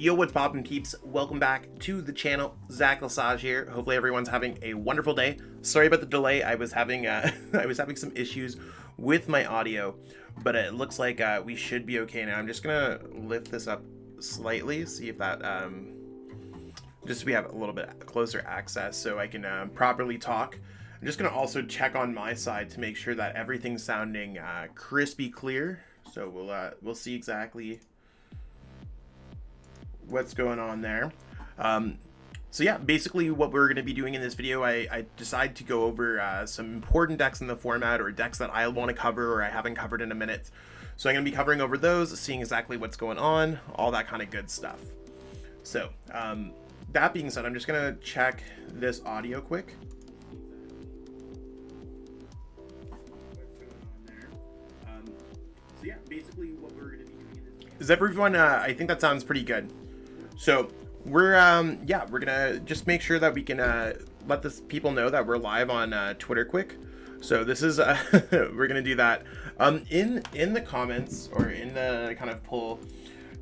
Yo, what's poppin' peeps? Welcome back to the channel. Lesage here. Hopefully everyone's having a wonderful day. Sorry about the delay. I was having some issues with my audio, but it looks like we should be okay now. I'm just gonna lift this up slightly, see if that just so we have a little bit closer access so I can properly talk. I'm just gonna also check on my side to make sure that everything's sounding crispy clear. So we'll see exactly what's going on there. So yeah, basically what we're going to be doing in this video, I decided to go over some important decks in the format, or decks that I want to cover or I haven't covered in a minute. So I'm going to be covering over those, seeing exactly what's going on, all that kind of good stuff. So that being said, I'm just going to check this audio quick. So yeah, basically what we're going to be doing in this video. Is everyone, I think that sounds pretty good. So we're gonna just make sure that we can let the people know that we're live on Twitter quick. So this is we're gonna do that in the comments, or in the kind of poll.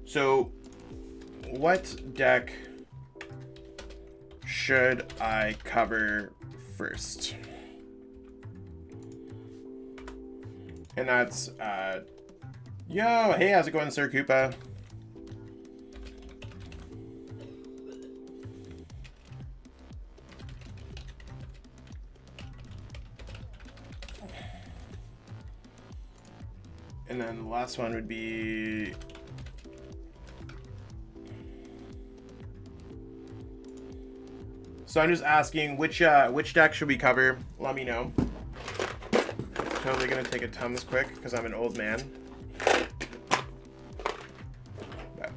So what deck should I cover first? And that's yo, hey, how's it going, Sir Koopa? And then the last one would be so I'm just asking which deck should we cover? Let me know. Totally gonna take a Tums quick because I'm an old man. But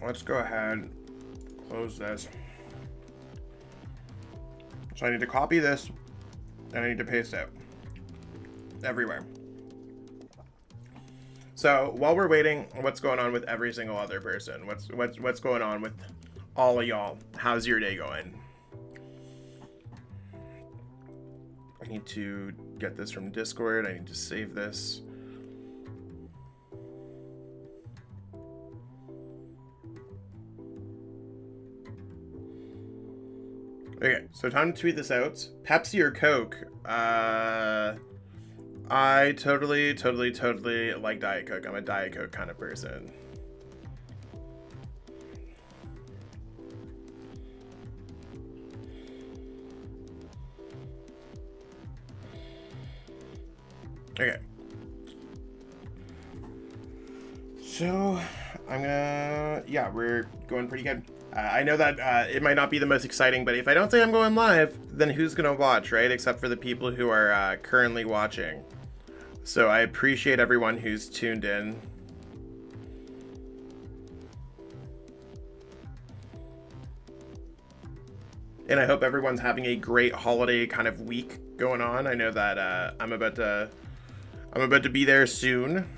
let's go ahead, close this. So I need to copy this and I need to paste it everywhere. So while we're waiting, what's going on with every single other person? What's going on with all of y'all? How's your day going? I need to get this from Discord. I need to save this. Okay, so time to tweet this out. Pepsi or Coke? I totally like Diet Coke. I'm a Diet Coke kind of person. Okay. So yeah, we're going pretty good. I know that it might not be the most exciting, but if I don't say I'm going live, then who's gonna watch, right? Except for the people who are currently watching. So I appreciate everyone who's tuned in. And I hope everyone's having a great holiday kind of week going on. I know that I'm about to be there soon.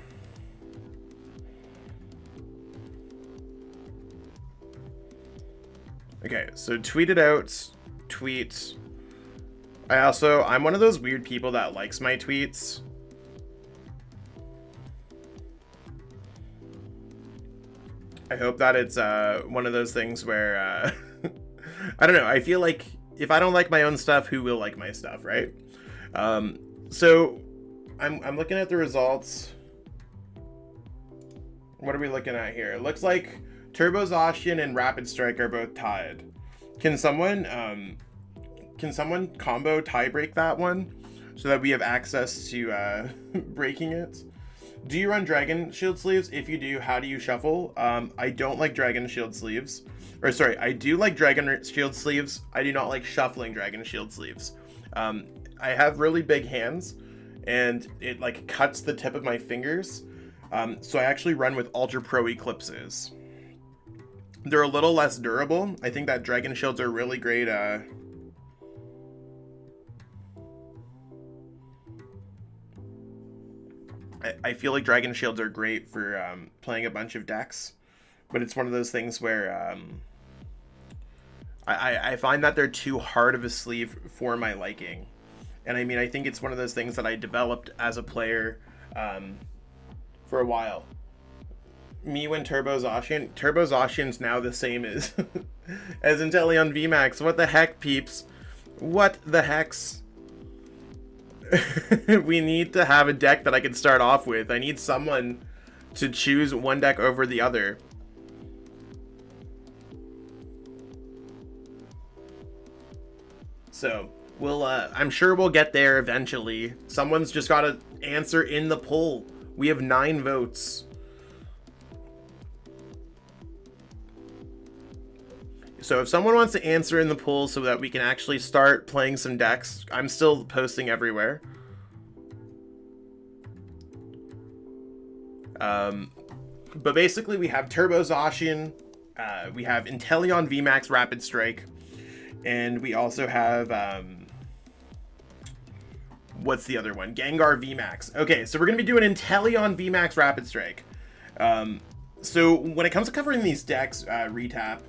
Okay, so tweet it out. Tweet. I'm one of those weird people that likes my tweets. I hope that it's one of those things where I don't know, I feel like if I don't like my own stuff, who will like my stuff, right? So I'm looking at the results. What are we looking at here? It looks like Turbo Zacian and Rapid Strike are both tied. Can someone combo tie break that one so that we have access to breaking it? Do you run Dragon Shield sleeves? If you do, how do you shuffle? I don't like Dragon Shield sleeves. Or sorry, I do like Dragon Shield sleeves. I do not like shuffling Dragon Shield sleeves. I have really big hands and it like cuts the tip of my fingers. So I actually run with Ultra Pro Eclipses. They're a little less durable. I think that Dragon Shields are really great. I feel like Dragon Shields are great for playing a bunch of decks, but it's one of those things where I find that they're too hard of a sleeve for my liking. And I mean, I think it's one of those things that I developed as a player for a while. me when Turbo Zacian's now the same as as Inteleon VMAX. What the heck, peeps? What the hex? We need to have a deck that I can start off with. I need someone to choose one deck over the other. So we'll I'm sure we'll get there eventually. Someone's just got to answer in the poll. We have 9 votes. So if someone wants to answer in the poll so that we can actually start playing some decks, I'm still posting everywhere. But basically we have Turbo Zacian, we have Inteleon VMAX Rapid Strike, and we also have, what's the other one? Gengar VMAX. Okay, so we're going to be doing Inteleon VMAX Rapid Strike. So when it comes to covering these decks, Retap,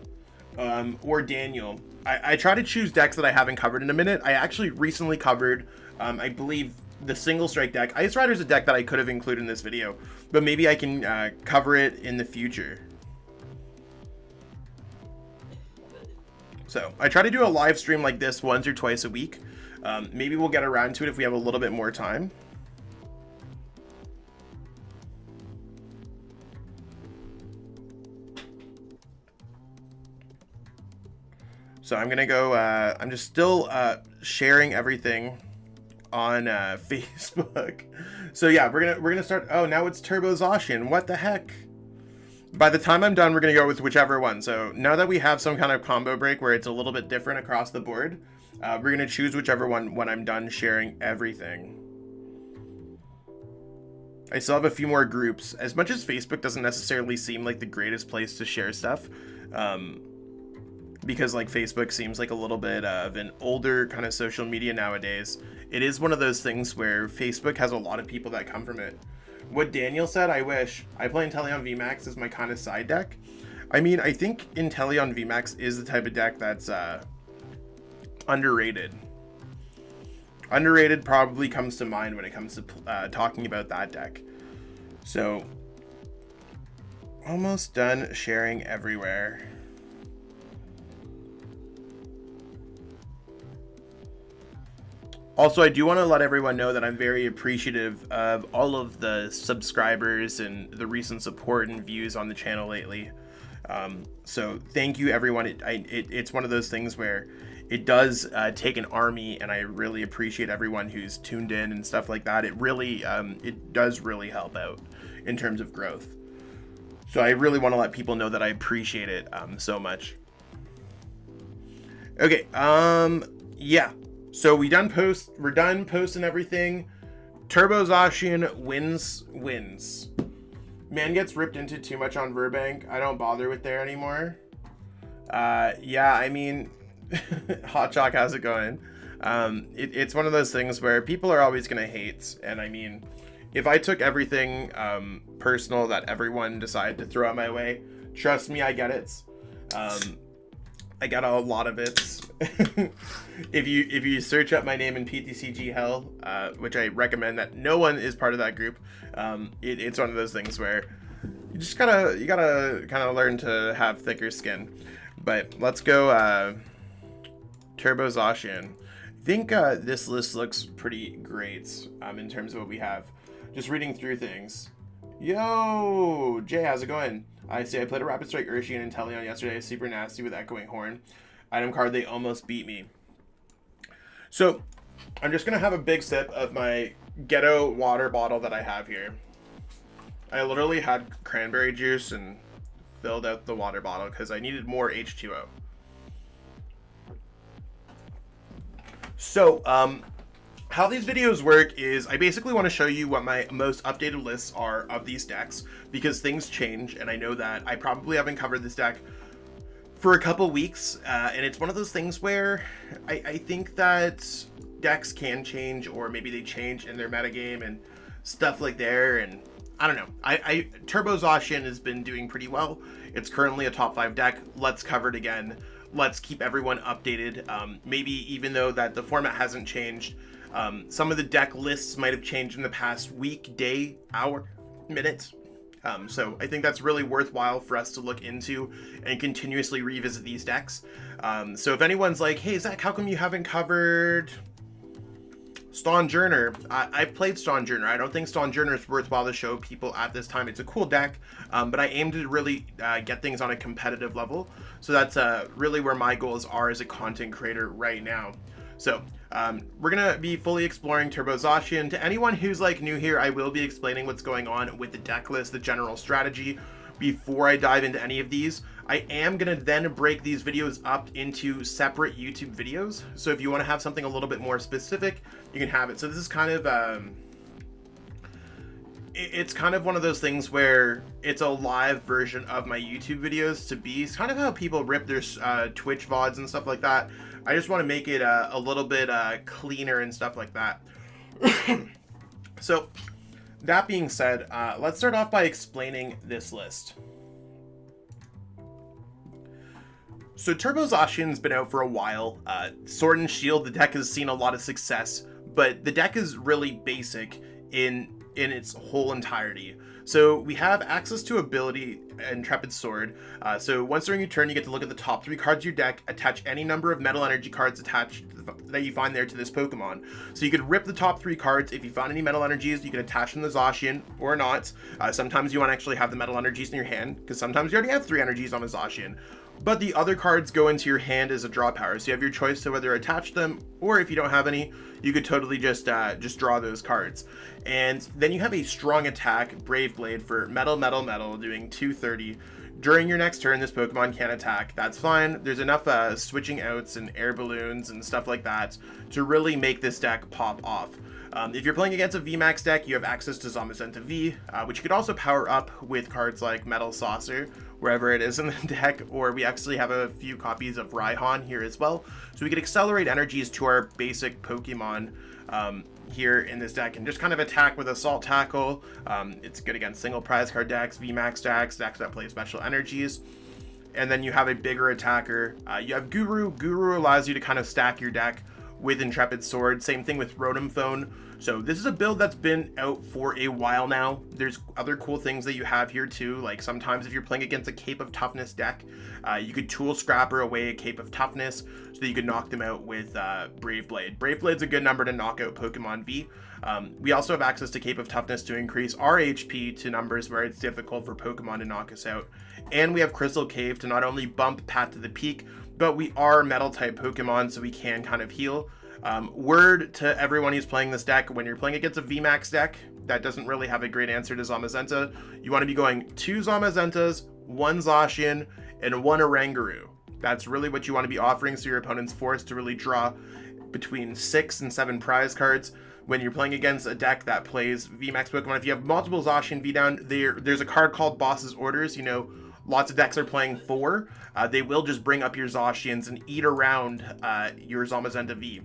or Daniel, I try to choose decks that I haven't covered in a minute. I actually recently covered, I believe, the single strike deck. Ice Rider's a deck that I could have included in this video, but maybe I can cover it in the future. So I try to do a live stream like this once or twice a week. Maybe we'll get around to it if we have a little bit more time. So I'm gonna go, I'm just still sharing everything on Facebook. So yeah, we're gonna start. Oh, now it's Turbo Zacian. What the heck? By the time I'm done, we're gonna go with whichever one. So now that we have some kind of combo break where it's a little bit different across the board, we're gonna choose whichever one when I'm done sharing everything. I still have a few more groups. As much as Facebook doesn't necessarily seem like the greatest place to share stuff, because like Facebook seems like a little bit of an older kind of social media nowadays, it is one of those things where Facebook has a lot of people that come from it. What Daniel said, I wish. I play Inteleon VMAX as my kind of side deck. I mean, I think Inteleon VMAX is the type of deck that's underrated. Underrated probably comes to mind when it comes to talking about that deck. So, almost done sharing everywhere. Also, I do want to let everyone know that I'm very appreciative of all of the subscribers and the recent support and views on the channel lately. So thank you, everyone. It's one of those things where it does take an army, and I really appreciate everyone who's tuned in and stuff like that. It really, it does really help out in terms of growth. So I really want to let people know that I appreciate it so much. Okay, yeah. So we're done posting everything. Turbo Zacian wins. Man gets ripped into too much on Verbank. I don't bother with there anymore. Yeah, I mean, Hot Chalk, how's it going? It's one of those things where people are always gonna hate, and I mean, if I took everything personal that everyone decided to throw at my way, trust me, I get it. I got a lot of it. If you search up my name in PTCG Hell, which I recommend that no one is part of that group, it's one of those things where you just gotta kind of learn to have thicker skin. But let's go Turbo Zacian. I think this list looks pretty great in terms of what we have. Just reading through things. Yo, Jay, how's it going? I played a Rapid Strike Urshian and Inteleon yesterday. Super nasty with Echoing Horn. Item card, they almost beat me. So, I'm just going to have a big sip of my ghetto water bottle that I have here. I literally had cranberry juice and filled out the water bottle because I needed more H2O. So, how these videos work is I basically want to show you what my most updated lists are of these decks, because things change, and I know that I probably haven't covered this deck for a couple weeks, and it's one of those things where I think that decks can change, or maybe they change in their metagame and stuff like there, and I don't know. Turbo Zacian has been doing pretty well. It's currently a top 5 deck. Let's cover it again. Let's keep everyone updated. Maybe even though that the format hasn't changed, some of the deck lists might have changed in the past week, day, hour, minute. So I think that's really worthwhile for us to look into and continuously revisit these decks. So if anyone's like, hey Zach, how come you haven't covered Stonjourner? I've played Stonjourner. I don't think Stonjourner is worthwhile to show people at this time. It's a cool deck, but I aim to really get things on a competitive level. So that's really where my goals are as a content creator right now. So we're going to be fully exploring Turbo Zacian. To anyone who's like new here, I will be explaining what's going on with the deck list, the general strategy, before I dive into any of these. I am going to then break these videos up into separate YouTube videos. So if you want to have something a little bit more specific, you can have it. So this is kind of, it's kind of one of those things where it's a live version of my YouTube videos to be. It's kind of how people rip their Twitch VODs and stuff like that. I just want to make it a little bit cleaner and stuff like that. So that being said, let's start off by explaining this list. So Turbo Zacian's been out for a while. Sword and Shield, the deck has seen a lot of success, but the deck is really basic in its whole entirety. So we have access to ability Intrepid Sword. So once during your turn, you get to look at the top 3 cards of your deck, attach any number of metal energy cards attached that you find there to this Pokemon. So you could rip the top 3 cards. If you found any metal energies, you can attach them to Zacian or not. Sometimes you want to actually have the metal energies in your hand, because sometimes you already have 3 energies on a Zacian. But the other cards go into your hand as a draw power, so you have your choice to whether attach them, or if you don't have any, you could totally just draw those cards. And then you have a strong attack, Brave Blade, for metal, doing 230. During your next turn, this Pokemon can attack. That's fine. There's enough switching outs and air balloons and stuff like that to really make this deck pop off. If you're playing against a VMAX deck, you have access to Zamazenta V, which you could also power up with cards like Metal Saucer, wherever it is in the deck, or we actually have a few copies of Raihan here as well. So we could accelerate energies to our basic Pokemon here in this deck and just kind of attack with Assault Tackle. It's good against single prize card decks, VMAX decks that play special energies. And then you have a bigger attacker. You have Guru. Guru allows you to kind of stack your deck with Intrepid Sword. Same thing with Rotom Phone. So this is a build that's been out for a while now. There's other cool things that you have here too. Like sometimes if you're playing against a Cape of Toughness deck, you could Tool Scrapper away a Cape of Toughness so that you could knock them out with Brave Blade. Brave Blade's a good number to knock out Pokemon V. We also have access to Cape of Toughness to increase our HP to numbers where it's difficult for Pokemon to knock us out. And we have Crystal Cave to not only bump Path to the Peak, but we are Metal type Pokemon, so we can kind of heal. Word to everyone who's playing this deck, when you're playing against a VMAX deck that doesn't really have a great answer to Zamazenta, you want to be going 2 Zamazentas, 1 Zacian, and 1 Oranguru. That's really what you want to be offering, so your opponent's forced to really draw between 6 and 7 prize cards. When you're playing against a deck that plays VMAX Pokemon, if you have multiple Zacian V down, there's a card called Boss's Orders. You know, lots of decks are playing 4. They will just bring up your Zacians and eat around your Zamazenta V.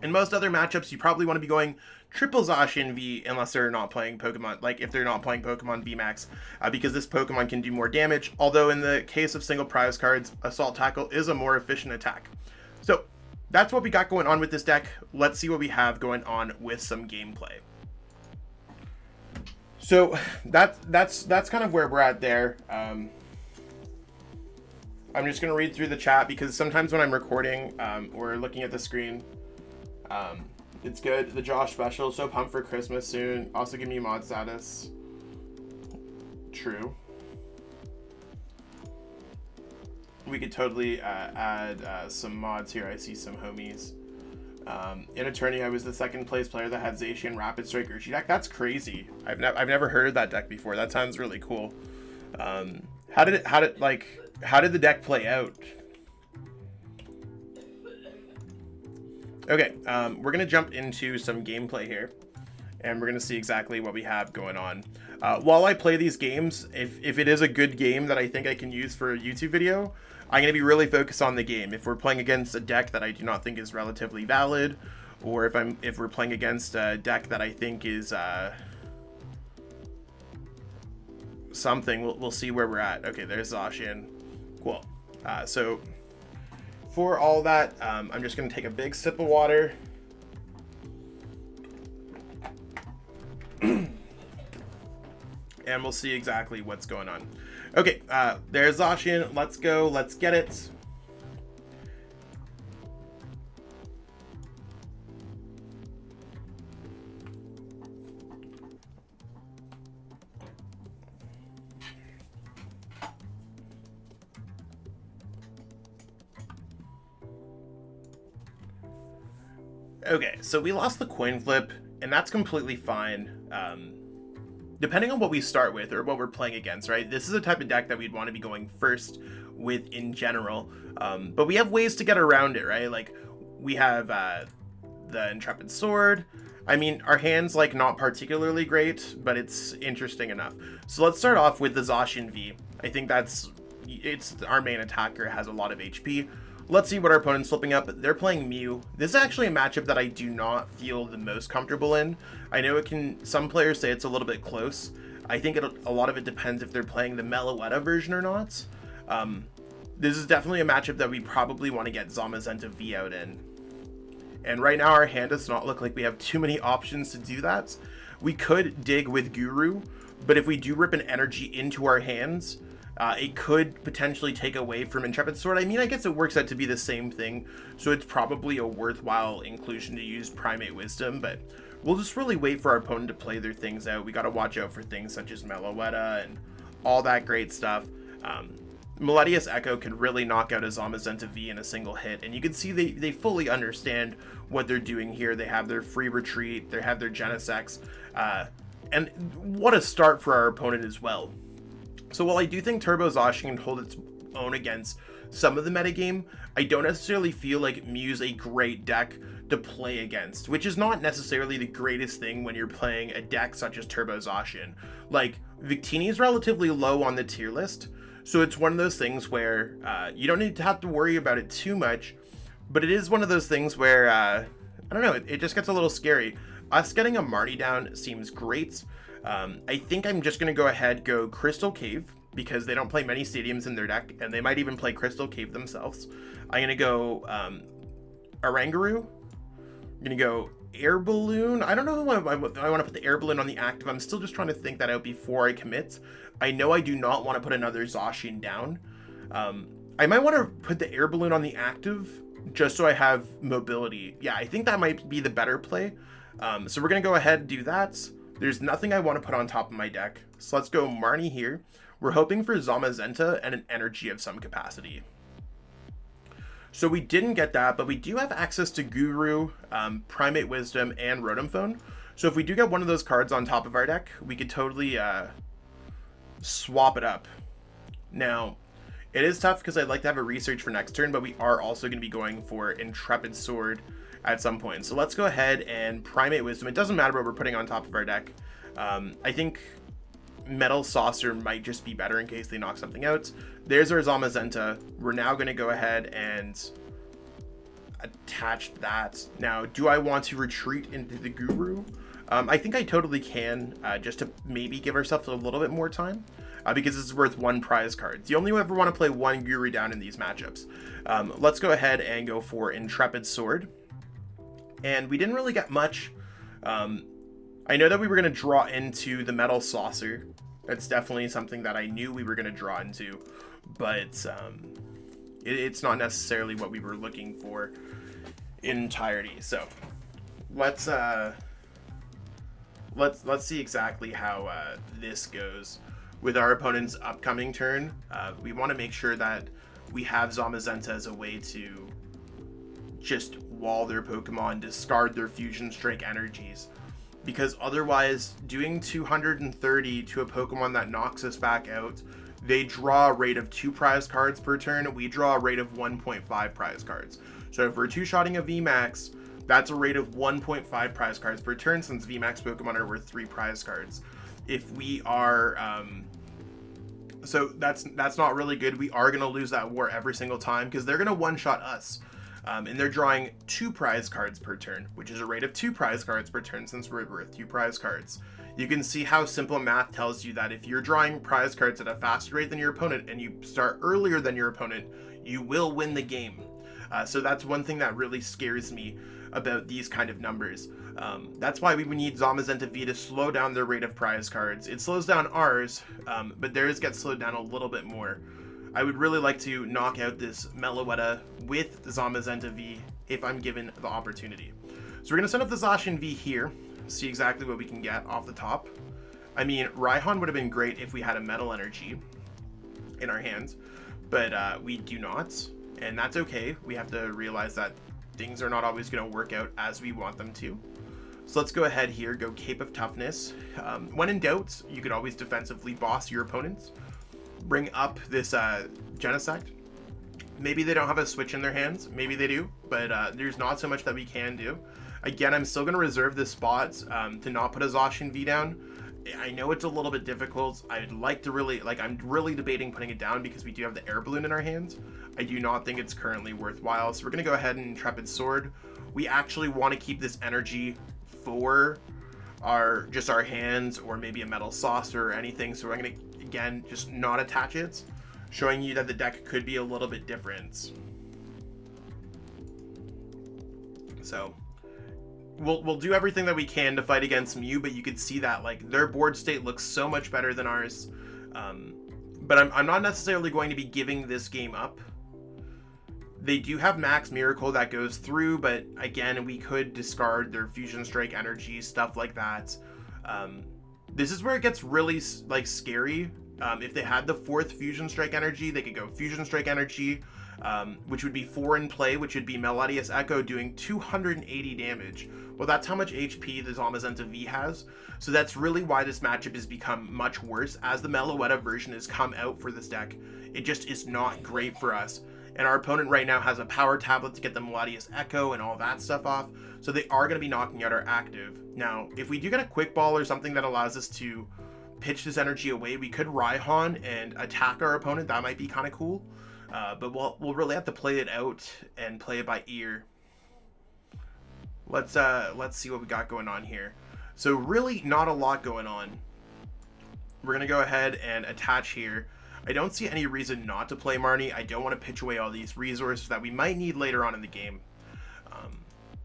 In most other matchups, you probably want to be going triple Zacian V unless they're not playing Pokemon, like if they're not playing Pokemon VMAX, because this Pokemon can do more damage. Although in the case of single prize cards, Assault Tackle is a more efficient attack. So that's what we got going on with this deck. Let's see what we have going on with some gameplay. So that's kind of where we're at there. I'm just going to read through the chat because sometimes when I'm recording or looking at the screen, it's good. The Josh special, so pumped for Christmas soon. Also give me mod status. True. We could totally add some mods here. I see some homies. In Attorney, I was the 2nd place player that had Zacian Rapid Strike Uchi deck. That's crazy. I've never heard of that deck before. That sounds really cool. How did the deck play out? Okay, we're gonna jump into some gameplay here, and we're gonna see exactly what we have going on. While I play these games, if it is a good game that I think I can use for a YouTube video, I'm gonna be really focused on the game. If we're playing against a deck that I do not think is relatively valid, or if we're playing against a deck that I think is something, we'll see where we're at. Okay, there's Zacian. Cool. So for all that, I'm just going to take a big sip of water. and we'll see exactly what's going on. Okay, there's Zacian. Let's go. Let's get it. Okay, so we lost the coin flip, and that's completely fine. Depending on what we start with or what we're playing against, right? This is a type of deck that we'd want to be going first with in general. But we have ways to get around it, right? Like, we have the Intrepid Sword. I mean, our hand's, like, not particularly great, but it's interesting enough. So let's start off with the Zacian V. I think it's our main attacker, has a lot of HP. Let's see what our opponent's flipping up. They're playing Mew. This is actually a matchup that I do not feel the most comfortable in. I know some players say it's a little bit close. I think a lot of it depends if they're playing the Meloetta version or not. This is definitely a matchup that we probably want to get Zamazenta V out in. And right now our hand does not look like we have too many options to do that. We could dig with Guru, but if we do rip an energy into our hands, it could potentially take away from Intrepid Sword. I mean, I guess it works out to be the same thing, so it's probably a worthwhile inclusion to use Primate Wisdom, but we'll just really wait for our opponent to play their things out. We got to watch out for things such as Meloetta and all that great stuff. Melodious Echo could really knock out a Zamazenta V in a single hit, and you can see they fully understand what they're doing here. They have their free retreat, they have their Genesects, and what a start for our opponent as well. So while I do think Turbo Zacian can hold its own against some of the metagame, I don't necessarily feel like Mew's a great deck to play against, which is not necessarily the greatest thing when you're playing a deck such as Turbo Zacian. Like, Victini is relatively low on the tier list, so it's one of those things where you don't need to have to worry about it too much, but it is one of those things where, I don't know, it just gets a little scary. Us getting a Marnie down seems great. I think I'm just going to go ahead, go Crystal Cave, because they don't play many stadiums in their deck, and they might even play Crystal Cave themselves. I'm going to go Oranguru. I'm going to go Air Balloon. I don't know if I want to put the Air Balloon on the active. I'm still just trying to think that out before I commit. I know I do not want to put another Zacian down. I might want to put the Air Balloon on the active, just so I have mobility. Yeah, I think that might be the better play. So we're going to go ahead and do that. There's nothing I want to put on top of my deck, so let's go Marnie here. We're hoping for Zamazenta and an energy of some capacity. So we didn't get that, but we do have access to Guru, Primate Wisdom, and Rotom Phone. So if we do get one of those cards on top of our deck, we could totally swap it up. Now, it is tough because I'd like to have a research for next turn, but we are also going to be going for Intrepid Sword at some point. So let's go ahead and Primate Wisdom. It doesn't matter what we're putting on top of our deck. I think Metal Saucer might just be better in case they knock something out. There's our Zamazenta. We're now going to go ahead and attach that. Now, do I want to retreat into the Guru? I think I totally can, just to maybe give ourselves a little bit more time, because it's worth one prize card. You only ever want to play one Guru down in these matchups. Let's go ahead and go for Intrepid Sword. And we didn't really get much. I know that we were going to draw into the Metal Saucer. That's definitely something that I knew we were going to draw into, but it's not necessarily what we were looking for in entirety. So let's see exactly how this goes with our opponent's upcoming turn. We want to make sure that we have Zamazenta as a way to just wall their Pokemon, discard their Fusion Strike energies, because otherwise doing 230 to a Pokemon that knocks us back out, they draw a rate of 2 prize cards per turn. We draw a rate of 1.5 prize cards. So if we're two-shotting a VMAX, that's a rate of 1.5 prize cards per turn, since VMAX Pokemon are worth 3 prize cards. If we are so that's not really good. We are going to lose that war every single time because they're going to one-shot us. And they're drawing 2 prize cards per turn, which is a rate of 2 prize cards per turn since we're worth 2 prize cards. You can see how simple math tells you that if you're drawing prize cards at a faster rate than your opponent and you start earlier than your opponent, you will win the game. So that's one thing that really scares me. about these kind of numbers. That's why we would need Zamazenta V to slow down their rate of prize cards. It slows down ours, but theirs gets slowed down a little bit more. I would really like to knock out this Meloetta with Zamazenta V if I'm given the opportunity. So we're going to send up the Zacian V here, see exactly what we can get off the top. I mean, Raihan would have been great if we had a Metal Energy in our hands, but we do not, and that's okay. We have to realize that things are not always going to work out as we want them to. So let's go ahead here, go Cape of Toughness. When in doubt, you could always defensively boss your opponents. Bring up this Genesect. Maybe they don't have a switch in their hands. Maybe they do, but there's not so much that we can do. Again, I'm still going to reserve this spot to not put a Zacian V down. I know it's a little bit difficult. I'd like to really, I'm really debating putting it down because we do have the Air Balloon in our hands. I do not think it's currently worthwhile. So we're going to go ahead and Intrepid Sword. We actually want to keep this energy for our hands, or maybe a Metal Saucer or anything. So we're going to, again, just not attach it, showing you that the deck could be a little bit different. So we'll do everything that we can to fight against Mew, but you could see that their board state looks so much better than ours. But I'm not necessarily going to be giving this game up. They do have Max Miracle that goes through, but again, we could discard their Fusion Strike energy, stuff like that. This is where it gets really scary. If they had the 4th Fusion Strike energy, they could go Fusion Strike energy, which would be 4 in play, which would be Melodious Echo doing 280 damage. Well, that's how much HP the Zamazenta V has. So that's really why this matchup has become much worse. As the Meloetta version has come out for this deck, it just is not great for us. And our opponent right now has a power tablet to get the Melodious Echo and all that stuff off. So they are going to be knocking out our active. Now, if we do get a Quick Ball or something that allows us to pitch this energy away, we could Raihan and attack our opponent. That might be kind of cool. But we'll really have to play it out and play it by ear. Let's see what we got going on here. So really not a lot going on. We're going to go ahead and attach here. I don't see any reason not to play Marnie. I don't want to pitch away all these resources that we might need later on in the game.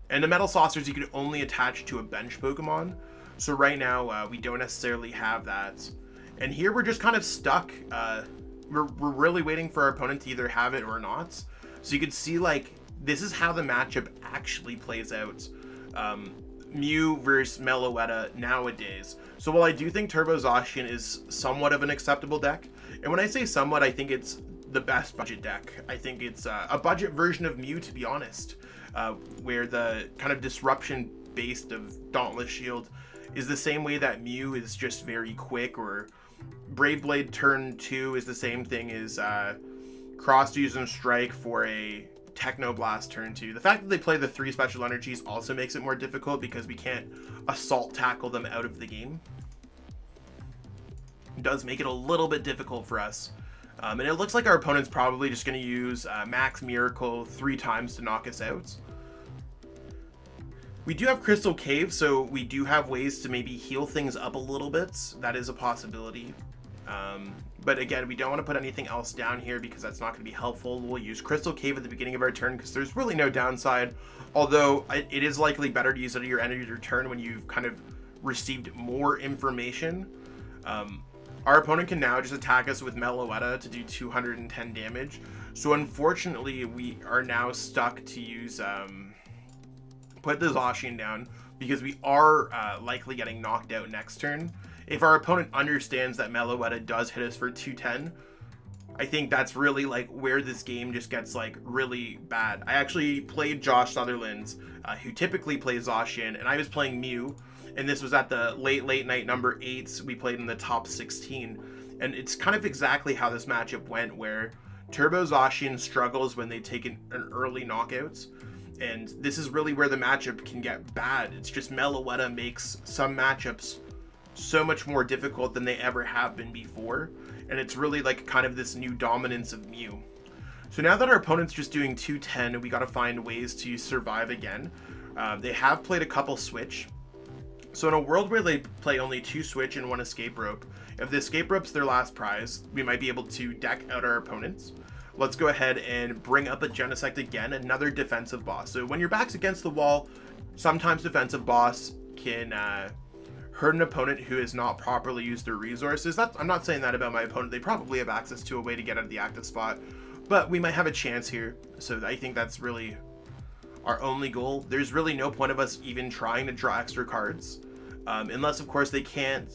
And the Metal Saucers you could only attach to a bench Pokemon. So right now we don't necessarily have that. And here we're just kind of stuck. We're really waiting for our opponent to either have it or not. So you can see this is how the matchup actually plays out. Mew versus Meloetta nowadays. So while I do think Turbo Zacian is somewhat of an acceptable deck, and when I say somewhat, I think it's the best budget deck. I think it's a budget version of Mew, to be honest, where the kind of disruption based of Dauntless Shield is the same way that Mew is just very quick, or Brave Blade turn 2 is the same thing as Cross Fusion Strike for a Techno Blast turn 2. The fact that they play the 3 special energies also makes it more difficult because we can't assault tackle them out of the game. It does make it a little bit difficult for us. And it looks like our opponent's probably just going to use Max Miracle 3 times to knock us out. We do have Crystal Cave, so we do have ways to maybe heal things up a little bit. That is a possibility. But again, we don't want to put anything else down here because that's not going to be helpful. We'll use Crystal Cave at the beginning of our turn because there's really no downside. Although it is likely better to use it at your end of your turn when you've kind of received more information. Our opponent can now just attack us with Meloetta to do 210 damage. So unfortunately, we are now stuck to use put the Zacian down because we are likely getting knocked out next turn. If our opponent understands that Meloetta does hit us for 210, I think that's really where this game just gets really bad. I actually played Josh Sutherland's, who typically plays Zacian, and I was playing Mew, and this was at the late night number 8s. We played in the top 16, and it's kind of exactly how this matchup went, where Turbo Zacian struggles when they take an early knockouts. And this is really where the matchup can get bad. It's just Meloetta makes some matchups so much more difficult than they ever have been before. And it's really kind of this new dominance of Mew. So now that our opponent's just doing 210, we got to find ways to survive again. They have played a couple switch. So in a world where they play only 2 switch and 1 escape rope, if the escape rope's their last prize, we might be able to deck out our opponents. let's go ahead and bring up a Genesect again, another defensive boss. So when your back's against the wall, sometimes defensive boss can hurt an opponent who has not properly used their resources. I'm not saying that about my opponent. They probably have access to a way to get out of the active spot, but we might have a chance here. So I think that's really our only goal. There's really no point of us even trying to draw extra cards, unless of course they can't.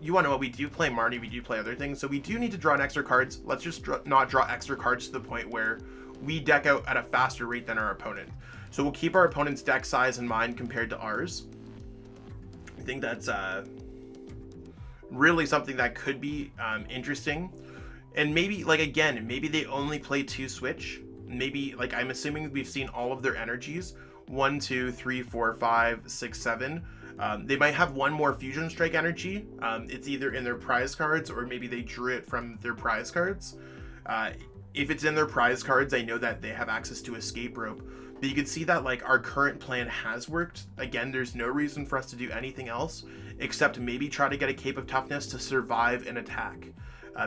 You want to know what, we do play Marnie, we do play other things, so we do need to draw an extra cards. Let's just not draw extra cards to the point where we deck out at a faster rate than our opponent. So we'll keep our opponent's deck size in mind compared to ours. I think that's really something that could be interesting. And maybe, like, again, maybe they only play 2 switch. Maybe, like, I'm assuming we've seen all of their energies. 1, 2, 3, 4, 5, 6, 7. They might have one more Fusion Strike energy. It's either in their prize cards or maybe they drew it from their prize cards. If it's in their prize cards, I know that they have access to Escape Rope. But you can see that, like, our current plan has worked. Again, there's no reason for us to do anything else except maybe try to get a Cape of Toughness to survive an attack.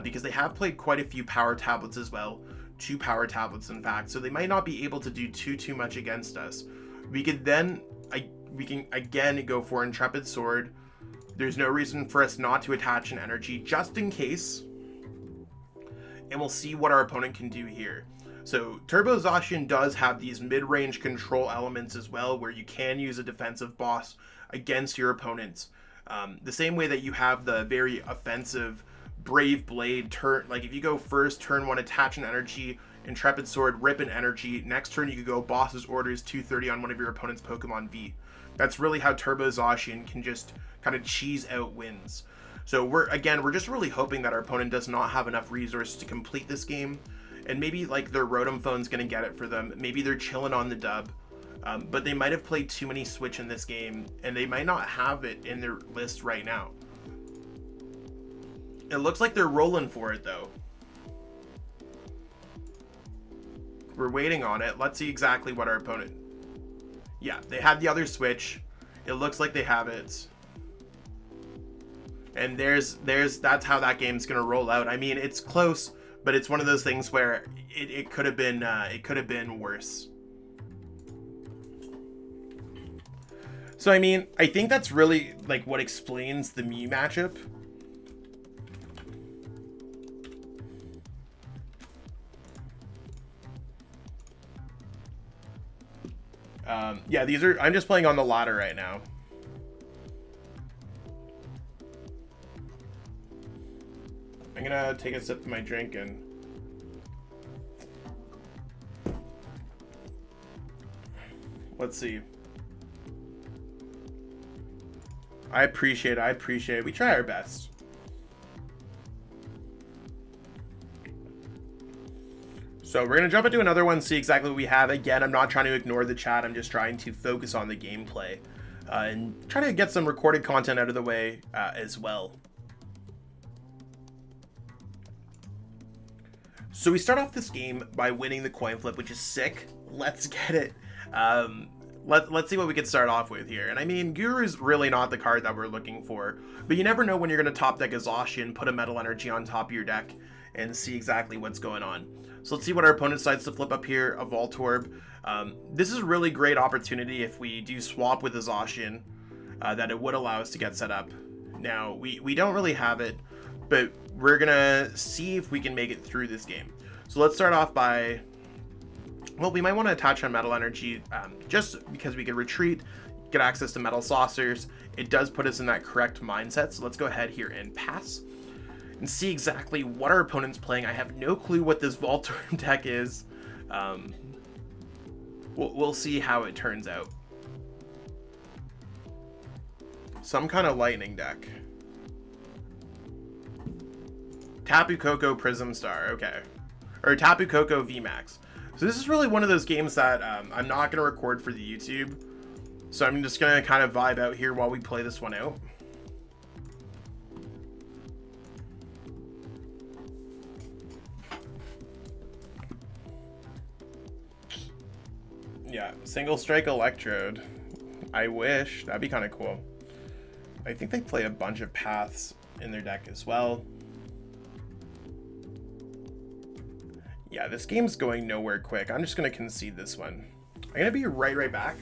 Because they have played quite a few power tablets as well. 2 power tablets, in fact. So they might not be able to do too much against us. We could then... we can again go for Intrepid Sword. There's no reason for us not to attach an energy just in case. And we'll see what our opponent can do here. So Turbo Zacian does have these mid-range control elements as well, where you can use a defensive boss against your opponents. The same way that you have the very offensive Brave Blade turn. Like if you go first, turn 1, attach an energy, Intrepid Sword, rip an energy. Next turn you could go Boss's Orders 230 on one of your opponent's Pokemon V. That's really how Turbo Zacian can just kind of cheese out wins. So we're just really hoping that our opponent does not have enough resources to complete this game. And maybe like their Rotom Phone's going to get it for them. Maybe they're chilling on the dub. But they might have played too many Switch in this game. And they might not have it in their list right now. It looks like they're rolling for it though. We're waiting on it. Let's see exactly what our opponent... Yeah, they had the other Switch. It looks like they have it. And that's how that game's gonna roll out. I mean, it's close, but it's one of those things where it could have been worse. So I mean, I think that's really like what explains the Mew matchup. Yeah, I'm just playing on the ladder right now. I'm gonna take a sip of my drink and let's see. I appreciate it. We try our best. So we're going to jump into another one, see exactly what we have. Again, I'm not trying to ignore the chat. I'm just trying to focus on the gameplay and try to get some recorded content out of the way as well. So we start off this game by winning the coin flip, which is sick. Let's get it. Let's see what we can start off with here. And I mean, Guru's really not the card that we're looking for, but you never know when you're going to top deck a Zacian, put a Metal Energy on top of your deck, and see exactly what's going on. So let's see what our opponent decides to flip up here, a Voltorb. This is a really great opportunity if we do swap with a Zacian, that it would allow us to get set up. Now, we don't really have it, but we're gonna see if we can make it through this game. So let's start off by, well, we might want to attach on Metal Energy, just because we can retreat, get access to Metal Saucers. It does put us in that correct mindset, so let's go ahead here and pass. And see exactly what our opponent's playing. I have no clue what this Voltorb deck is. We'll see how it turns out. Some kind of lightning deck. Tapu Koko Prism Star, okay. Or Tapu Koko VMAX. So this is really one of those games that I'm not going to record for the YouTube. So I'm just going to kind of vibe out here while we play this one out. Yeah, single strike Electrode. I wish. That'd be kind of cool. I think they play a bunch of paths in their deck as well. Yeah, this game's going nowhere quick. I'm just going to concede this one. I'm going to be right back.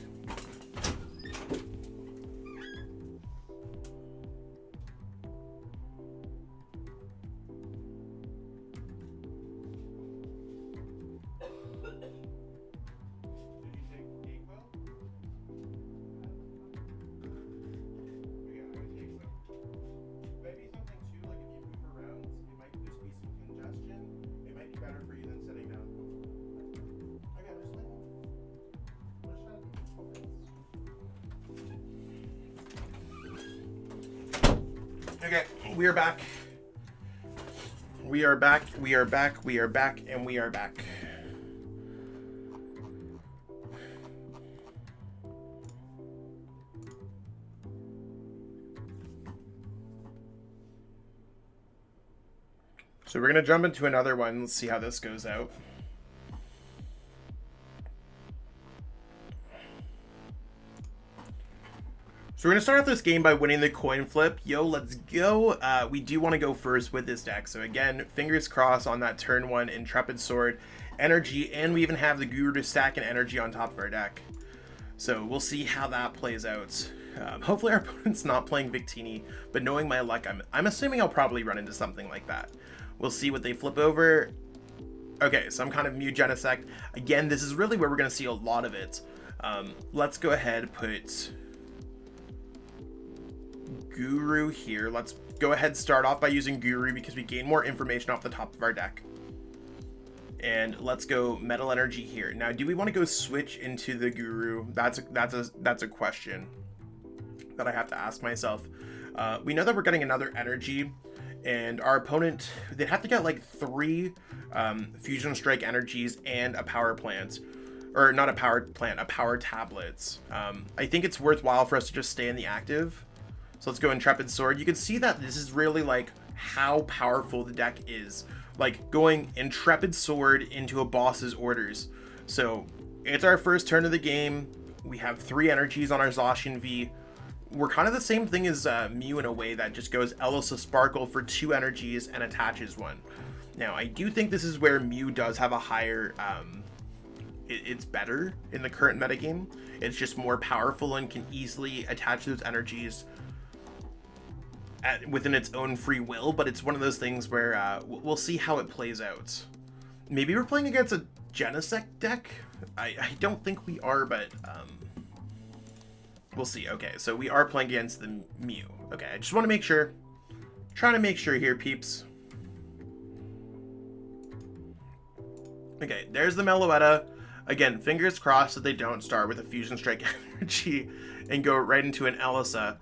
Okay, we are back. We are back, we are back, we are back, and we are back. So we're gonna jump into another one. Let's see how this goes out. So we're going to start off this game by winning the coin flip. Yo, let's go. We do want to go first with this deck. So again, fingers crossed on that turn 1 Intrepid Sword energy. And we even have the Guru to stack an energy on top of our deck. So we'll see how that plays out. Hopefully our opponent's not playing Victini. But knowing my luck, I'm assuming I'll probably run into something like that. We'll see what they flip over. Okay, some kind of Mew Genesect. Again, this is really where we're going to see a lot of it. Let's go ahead and put Guru here. Let's go ahead and start off by using Guru because we gain more information off the top of our deck. And let's go Metal Energy here. Now, do we want to go switch into the Guru? That's a question that I have to ask myself. We know that we're getting another energy, and our opponent, they'd have to get like 3 Fusion Strike energies and a power plant. Or not a power plant, a power tablets. I think it's worthwhile for us to just stay in the active. So let's go Intrepid Sword. You can see that this is really like how powerful the deck is. Like going Intrepid Sword into a boss's orders. So it's our first turn of the game. We have 3 energies on our Zacian V. We're kind of the same thing as Mew in a way that just goes Elisa Sparkle for 2 energies and attaches 1. Now, I do think this is where Mew does have a higher... it's better in the current metagame. It's just more powerful and can easily attach those energies within its own free will, but it's one of those things where we'll see how it plays out. Maybe we're playing against a Genesect deck? I don't think we are, but we'll see. Okay, so we are playing against the Mew. Okay, I just want to make sure. Trying to make sure here, peeps. Okay, there's the Meloetta. Again, fingers crossed that they don't start with a Fusion Strike energy and go right into an Elisa.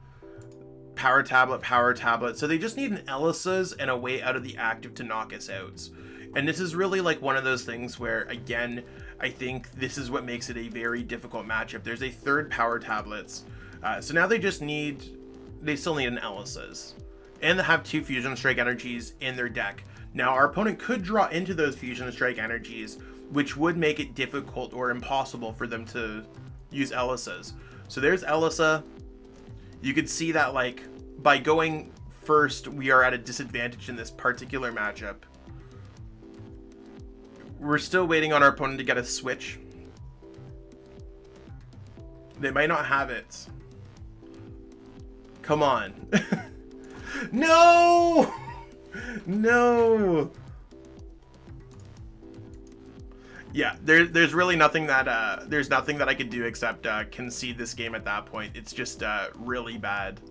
Power tablet. So they just need an Elisa's and a way out of the active to knock us out. And this is really like one of those things where, again, I think this is what makes it a very difficult matchup. There's a 3rd power tablets. So now they still need an Elisa's. And they have 2 Fusion Strike energies in their deck. Now our opponent could draw into those Fusion Strike energies, which would make it difficult or impossible for them to use Elisa's. So there's Elisa. You could see that, like, by going first, we are at a disadvantage in this particular matchup. We're still waiting on our opponent to get a switch. They might not have it. Come on. No! No! Yeah, there's really nothing that there's nothing that I could do except concede this game at that point. It's just really bad.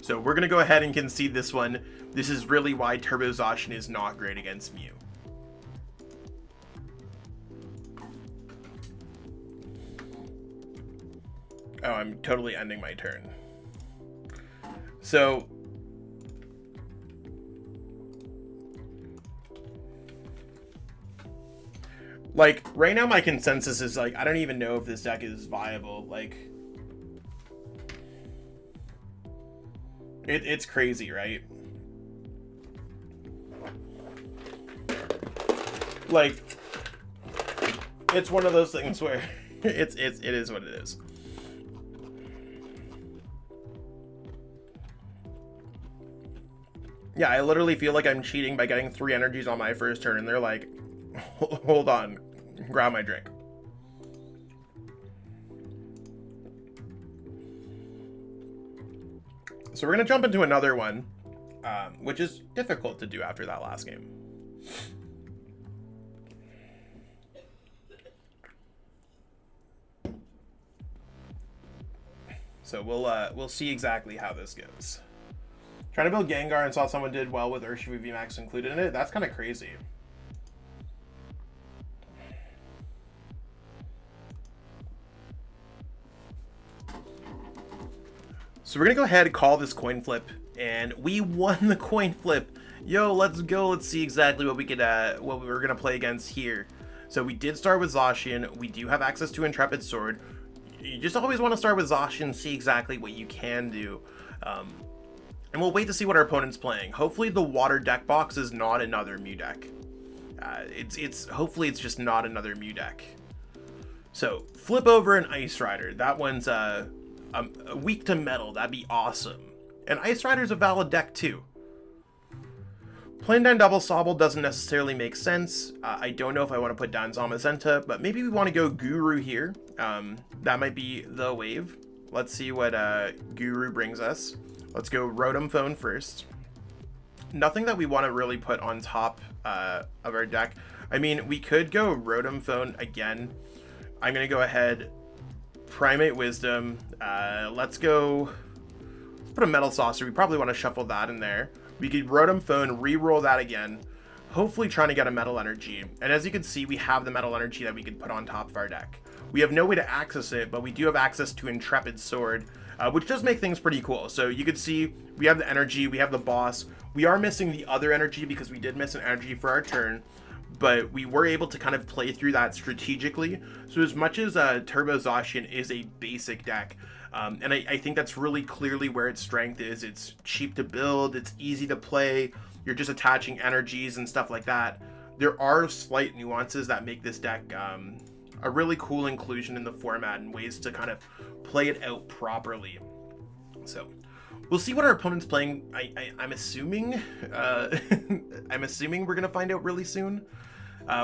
So we're gonna go ahead and concede this one. This is really why Turbo Zacian is not great against Mew. Oh, I'm totally ending my turn. So like, right now my consensus is, like, I don't even know if this deck is viable. Like, it's crazy, right? Like, it's one of those things where it is what it is. Yeah, I literally feel like I'm cheating by getting 3 energies on my first turn, and they're like, hold on, grab my drink. So we're gonna jump into another one, which is difficult to do after that last game. So we'll see exactly how this goes. Trying to build Gengar and saw someone did well with Urshifu VMAX included in it. That's kind of crazy. So we're gonna go ahead and call this coin flip, and we won the coin flip. Yo, let's go. Let's see exactly what we could, what we were gonna play against here. So we did start with Zacian. We do have access to Intrepid Sword. You just always want to start with Zacian, see exactly what you can do. And we'll wait to see what our opponent's playing. Hopefully the water deck box is not another Mew deck. Hopefully it's just not another Mew deck. So flip over an Ice Rider. That one's weak to metal. That'd be awesome. And Ice Rider's a valid deck too. Playing down double Sobble doesn't necessarily make sense. I don't know if I want to put down Zamazenta, but maybe we want to go Guru here. That might be the wave. Let's see what Guru brings us. Let's go Rotom Phone first. Nothing that we want to really put on top of our deck. I mean, we could go Rotom Phone again. I'm going to go ahead, Primate Wisdom. Let's put a Metal Saucer. We probably want to shuffle that in there. We could Rotom Phone, re-roll that again, hopefully trying to get a Metal Energy. And as you can see, we have the Metal Energy that we could put on top of our deck. We have no way to access it, but we do have access to Intrepid Sword, which does make things pretty cool. So you can see we have the energy, we have the boss. We are missing the other energy because we did miss an energy for our turn, but we were able to kind of play through that strategically. So as much as Turbo Zacian is a basic deck, and I think that's really clearly where its strength is. It's cheap to build, it's easy to play, you're just attaching energies and stuff like that. There are slight nuances that make this deck a really cool inclusion in the format and ways to kind of play it out properly. So we'll see what our opponent's playing. I'm assuming I'm assuming we're gonna find out really soon.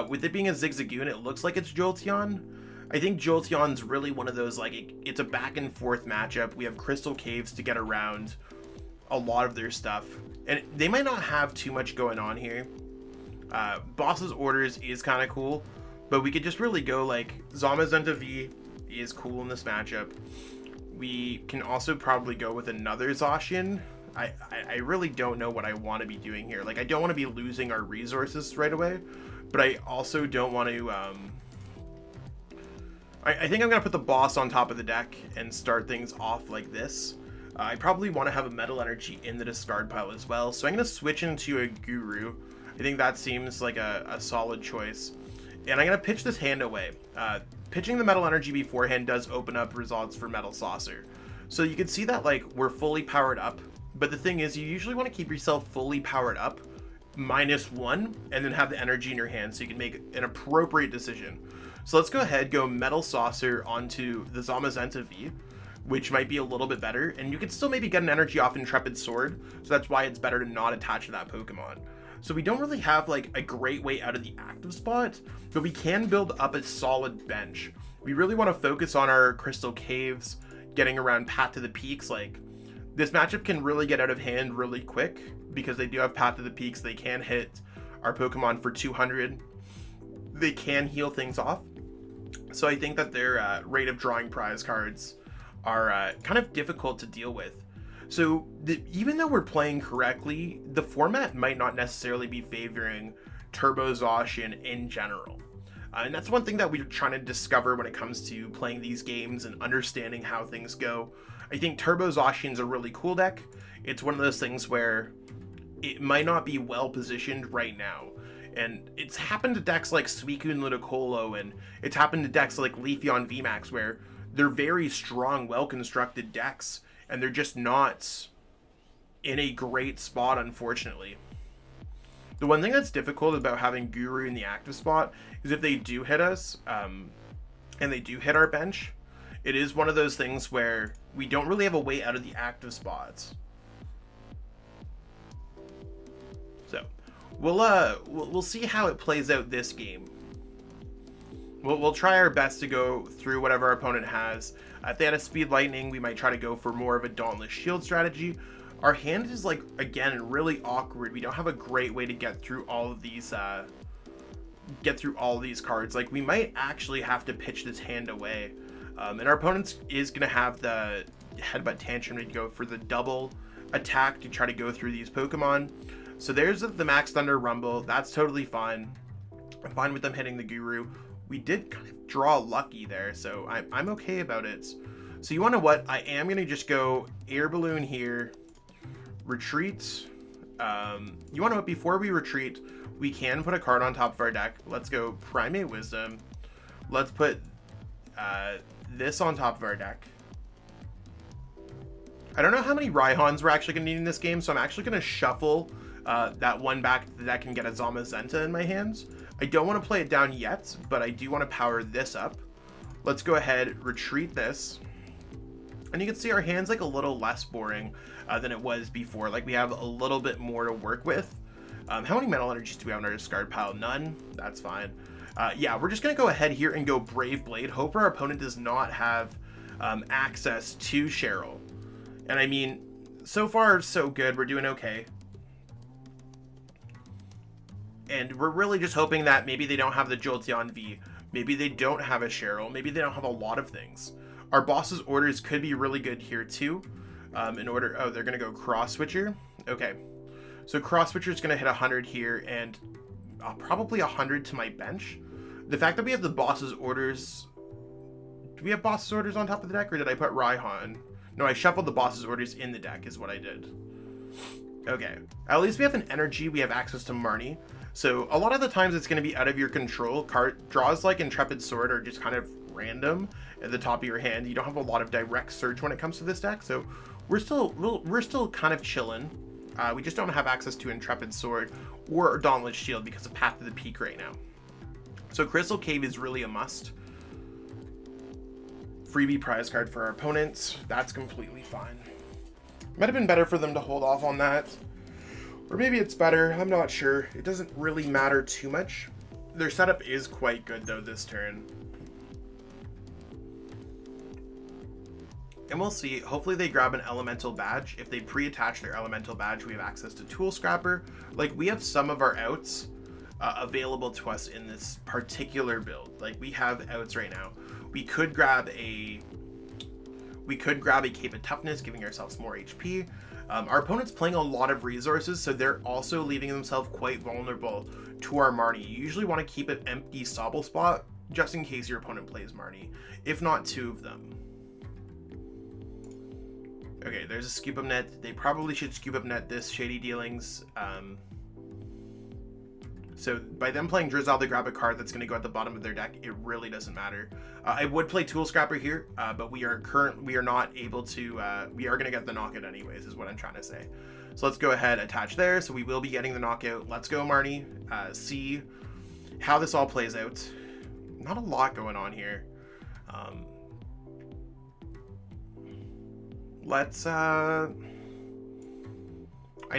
With it being a Zigzagoon, it looks like it's Jolteon. I think Jolteon's really one of those, like, it's a back and forth matchup. We have Crystal Caves to get around a lot of their stuff, and they might not have too much going on here. Boss's Orders is kind of cool, but we could just really go like Zamazenta V is cool in this matchup. We can also probably go with another Zacian. I really don't know what I want to be doing here. Like, I don't want to be losing our resources right away, but I also don't want to I think I'm gonna put the boss on top of the deck and start things off like this. I probably want to have a Metal Energy in the discard pile as well, so I'm gonna switch into a Guru. I think that seems like a solid choice, and I'm gonna pitch this hand away. Pitching the Metal Energy beforehand does open up results for Metal Saucer, so you can see that, like, we're fully powered up, but the thing is, you usually want to keep yourself fully powered up -1 and then have the energy in your hand so you can make an appropriate decision. So let's go ahead, go Metal Saucer onto the Zamazenta V, which might be a little bit better, and you can still maybe get an energy off Intrepid Sword, so that's why it's better to not attach to that Pokemon. So we don't really have, like, a great way out of the active spot, but we can build up a solid bench. We really want to focus on our Crystal Caves, getting around Path to the Peaks. Like, this matchup can really get out of hand really quick, because they do have Path to the Peaks. They can hit our Pokemon for 200. They can heal things off. So I think that their rate of drawing prize cards are kind of difficult to deal with. So even though we're playing correctly, the format might not necessarily be favoring Turbo Zacian in general. And that's one thing that we're trying to discover when it comes to playing these games and understanding how things go. I think Turbo Zacian's a really cool deck. It's one of those things where it might not be well positioned right now. And it's happened to decks like Suicune and Ludicolo, and it's happened to decks like Leafeon VMAX, where they're very strong, well-constructed decks, and they're just not in a great spot, unfortunately. The one thing that's difficult about having Guru in the active spot is if they do hit us, and they do hit our bench, it is one of those things where we don't really have a way out of the active spots. So we'll see how it plays out this game. We'll try our best to go through whatever our opponent has. If they had a Speed Lightning, we might try to go for more of a Dauntless Shield strategy. Our hand is, like, again, really awkward. We don't have a great way to get through all of these cards. Like, we might actually have to pitch this hand away. And our opponent is going to have the Headbutt Tantrum to go for the double attack to try to go through these Pokemon. So there's the Max Thunder Rumble. That's totally fine. I'm fine with them hitting the Guru. We did kind of draw lucky there, so I'm okay about it. So you want to know what? I am going to just go Air Balloon here. Retreat. You want to know what? Before we retreat, we can put a card on top of our deck. Let's go Primate Wisdom. Let's put this on top of our deck. I don't know how many Rhyhorns we're actually going to need in this game, so I'm actually going to shuffle that one back to the deck and get a Zamazenta in my hands. I don't want to play it down yet, but I do want to power this up. Let's go ahead, retreat this. And you can see our hand's like a little less boring than it was before. Like, we have a little bit more to work with. How many mental energies do we have in our discard pile? None. That's fine. Yeah, we're just going to go ahead here and go Brave Blade. Hope our opponent does not have access to Cheryl. And I mean, so far, so good. We're doing okay. And we're really just hoping that maybe they don't have the Jolteon V. Maybe they don't have a Cheryl. Maybe they don't have a lot of things. Our boss's orders could be really good here too. Oh, they're going to go Cross Switcher. Okay. So Cross Switcher is going to hit 100 here and probably 100 to my bench. The fact that we have the boss's orders... Do we have boss's orders on top of the deck, or did I put Rhyhorn? No, I shuffled the boss's orders in the deck is what I did. Okay. At least we have an energy. We have access to Marnie. So a lot of the times it's going to be out of your control. Draws like Intrepid Sword are just kind of random at the top of your hand. You don't have a lot of direct search when it comes to this deck, so we're still kind of chilling. We just don't have access to Intrepid Sword or Dauntless Shield because of Path to the Peak right now. So Crystal Cave is really a must. Freebie prize card for our opponents. That's completely fine. Might have been better for them to hold off on that. Or maybe it's better, I'm not sure. It doesn't really matter too much. Their setup is quite good though this turn. And we'll see. Hopefully they grab an Elemental Badge. If they pre-attach their Elemental Badge, we have access to Tool Scrapper. Like, we have some of our outs available to us in this particular build. Like, we have outs right now. We could grab a Cape of Toughness, giving ourselves more HP. Our opponent's playing a lot of resources, so they're also leaving themselves quite vulnerable to our Marnie. You usually want to keep an empty Sobble spot, just in case your opponent plays Marnie, if not two of them. Okay, there's a Scoop Up Net. They probably should Scoop Up Net this Shady Dealings. So by them playing Drizzle to grab a card that's going to go at the bottom of their deck, it really doesn't matter. I would play Tool Scrapper here, but we are not able to. We are going to get the knockout anyways, is what I'm trying to say. So let's go ahead, attach there. So we will be getting the knockout. Let's go, Marnie. See how this all plays out. Not a lot going on here. Let's I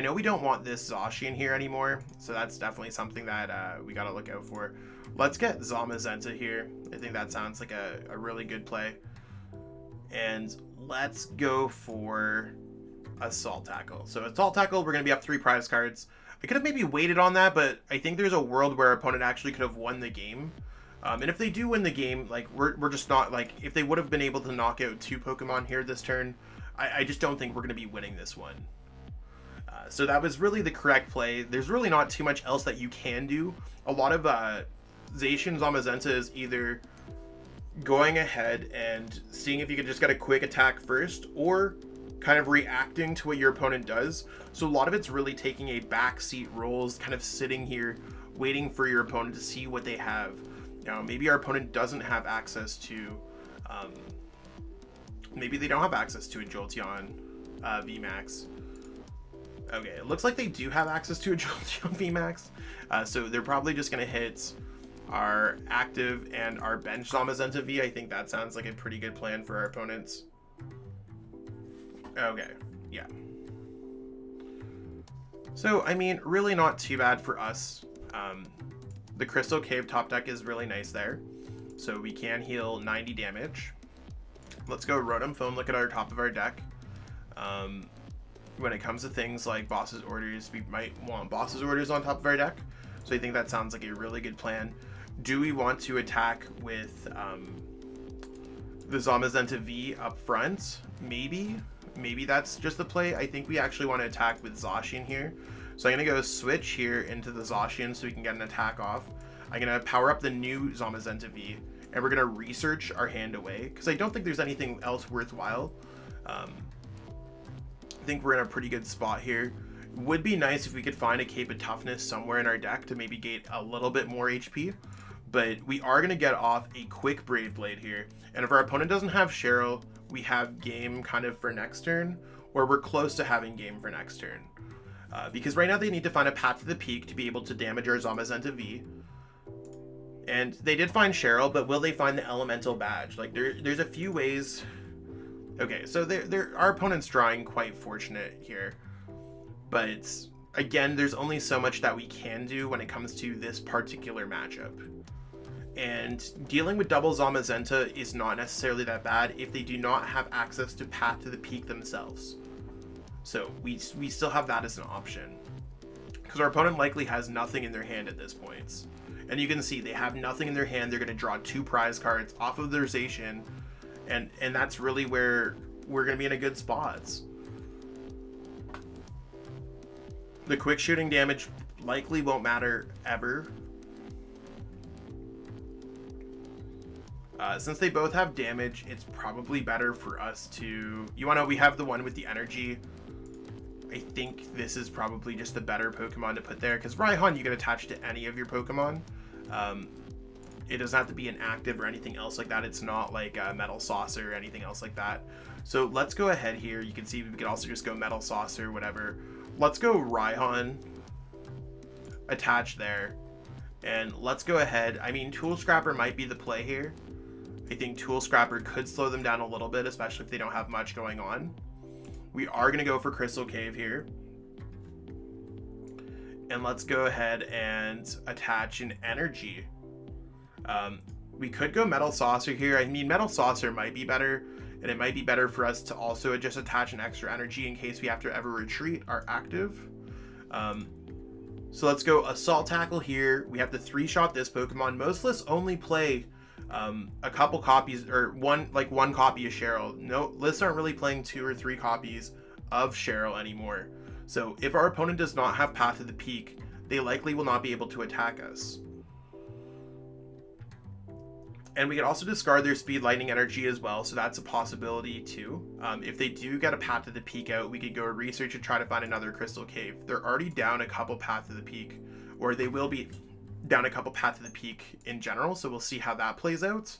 know we don't want this Zacian here anymore, so that's definitely something that we got to look out for. Let's get Zamazenta here. I think that sounds like a really good play. And let's go for Assault Tackle. So Assault Tackle, we're going to be up 3 prize cards. I could have maybe waited on that, but I think there's a world where our opponent actually could have won the game. And if they do win the game, like, we're just not, like, if they would have been able to knock out 2 Pokemon here this turn, I just don't think we're going to be winning this one. So that was really the correct play. There's really not too much else that you can do. A lot of Zacian Zamazenta is either going ahead and seeing if you can just get a quick attack first, or kind of reacting to what your opponent does. So a lot of it's really taking a backseat roles, kind of sitting here, waiting for your opponent to see what they have. You know, maybe our opponent doesn't have access to, maybe they don't have access to a Jolteon VMAX. Okay, it looks like they do have access to a Jolteon VMAX, so they're probably just going to hit our active and our bench Zamazenta V. I think that sounds like a pretty good plan for our opponents. Okay, yeah. So, I mean, really not too bad for us. The Crystal Cave top deck is really nice there. So we can heal 90 damage. Let's go Rotom Phone, look at our top of our deck. When it comes to things like Boss's Orders, we might want Boss's Orders on top of our deck. So I think that sounds like a really good plan. Do we want to attack with the Zamazenta V up front? Maybe that's just the play. I think we actually want to attack with Zacian here. So I'm going to go switch here into the Zacian so we can get an attack off. I'm going to power up the new Zamazenta V, and we're going to research our hand away, because I don't think there's anything else worthwhile. I think we're in a pretty good spot here. Would be nice if we could find a Cape of Toughness somewhere in our deck to maybe get a little bit more HP. But we are going to get off a quick Brave Blade here. And if our opponent doesn't have Cheryl, we have game kind of for next turn, or we're close to having game for next turn. Because right now they need to find a Path to the Peak to be able to damage our Zamazenta V. And they did find Cheryl, but will they find the Elemental Badge? Like, there's a few ways. Okay, so our opponent's drawing quite fortunate here. But again, there's only so much that we can do when it comes to this particular matchup. And dealing with double Zamazenta is not necessarily that bad if they do not have access to Path to the Peak themselves. So we still have that as an option. Because our opponent likely has nothing in their hand at this point. And you can see they have nothing in their hand. They're going to draw 2 prize cards off of their Zacian. And that's really where we're going to be in a good spot. The quick shooting damage likely won't matter ever. Since they both have damage, it's probably better for us to... we have the one with the energy. I think this is probably just the better Pokemon to put there, because Raihan you can attach to any of your Pokemon. It doesn't have to be an active or anything else like that. It's not like a Metal Saucer or anything else like that. So let's go ahead here. You can see we could also just go Metal Saucer, whatever. Let's go Raihan, attach there, and let's go ahead. I mean, Tool Scrapper might be the play here. I think Tool Scrapper could slow them down a little bit, especially if they don't have much going on. We are going to go for Crystal Cave here. And let's go ahead and attach an energy. We could go Metal Saucer here. I mean, Metal Saucer might be better, and it might be better for us to also just attach an extra energy in case we have to ever retreat our active. So let's go Assault Tackle here. We have to 3-shot this Pokemon. Most lists only play a couple copies, or one copy of Cheryl. No, lists aren't really playing 2 or 3 copies of Cheryl anymore. So if our opponent does not have Path to the Peak, they likely will not be able to attack us. And we can also discard their Speed Lightning Energy as well, so that's a possibility too. If they do get a Path to the Peak out, we could go research and try to find another Crystal Cave. They're already down a couple Path to the Peak, or they will be down a couple Path to the Peak in general, so we'll see how that plays out.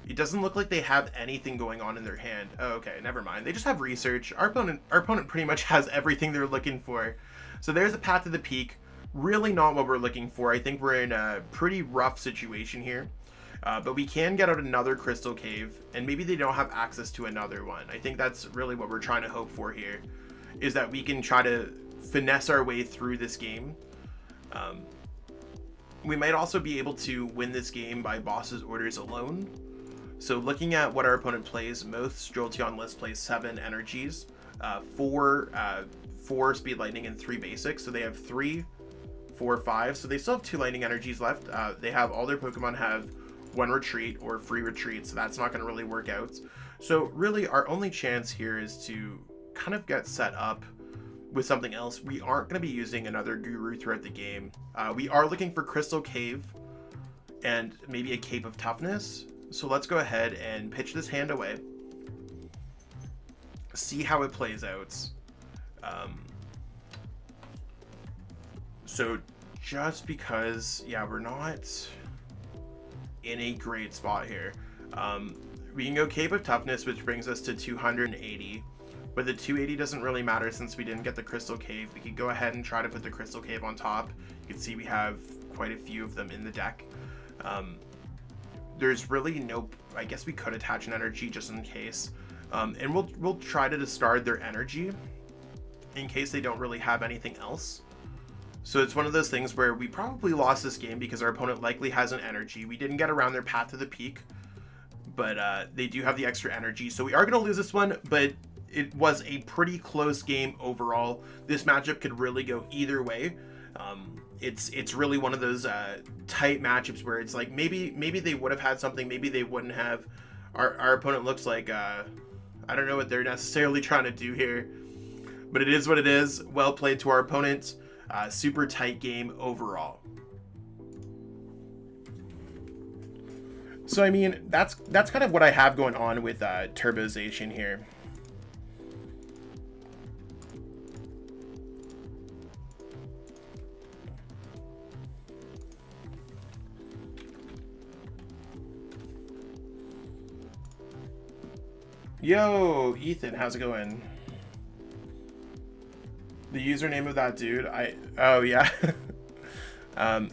It doesn't look like they have anything going on in their hand. Oh, okay, never mind. They just have research. Our opponent pretty much has everything they're looking for. So there's a Path to the Peak. Really not what we're looking for. I think we're in a pretty rough situation here. But we can get out another Crystal Cave, and maybe they don't have access to another one. I think that's really what we're trying to hope for here, is that we can try to finesse our way through this game. We might also be able to win this game by Boss's Orders alone. So looking at what our opponent plays, most Jolteon lists plays 7 energies, 4 Speed Lightning, and 3 basics. So they have 3, 4, 5. So they still have 2 Lightning energies left. They have all their Pokemon have 1 retreat or free retreat, so that's not going to really work out. So really our only chance here is to kind of get set up with something else. We aren't going to be using another Guru throughout the game. We are looking for Crystal Cave and maybe a Cape of Toughness. So let's go ahead and pitch this hand away. See how it plays out. So just because, yeah, we're not in a great spot here. We can go Cape of Toughness, which brings us to 280. But the 280 doesn't really matter since we didn't get the Crystal Cave. We could go ahead and try to put the Crystal Cave on top. You can see we have quite a few of them in the deck. There's really no... I guess we could attach an energy just in case. And we'll try to discard their energy. in case they don't really have anything else. So it's one of those things where we probably lost this game because our opponent likely has an energy. We didn't get around their path to the peak, but they do have the extra energy. So we are going to lose this one, but it was a pretty close game overall. This matchup could really go either way. It's really one of those tight matchups where it's like maybe they would have had something, maybe they wouldn't have. Our opponent looks like I don't know what they're necessarily trying to do here, but it is what it is. Well played to our opponent. Super tight game overall. So I mean, that's kind of what I have going on with Turbo Zacian here. Yo, Ethan, how's it going? The username of that dude, oh yeah.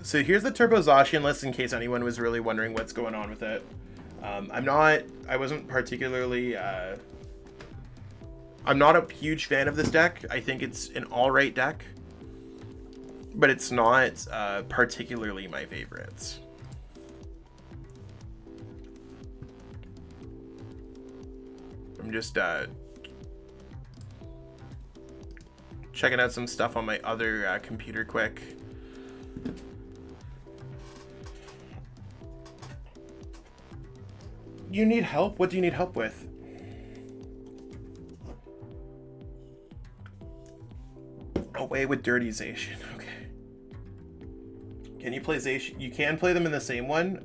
So here's the Turbo Zacian list in case anyone was really wondering what's going on with it. I wasn't particularly, I'm not a huge fan of this deck. I think it's an alright deck, but it's not particularly my favorites. I'm just checking out some stuff on my other computer quick. You need help? What do you need help with? Away with Dirty Zacian. Okay. Can you play Zacian? You can play them in the same one.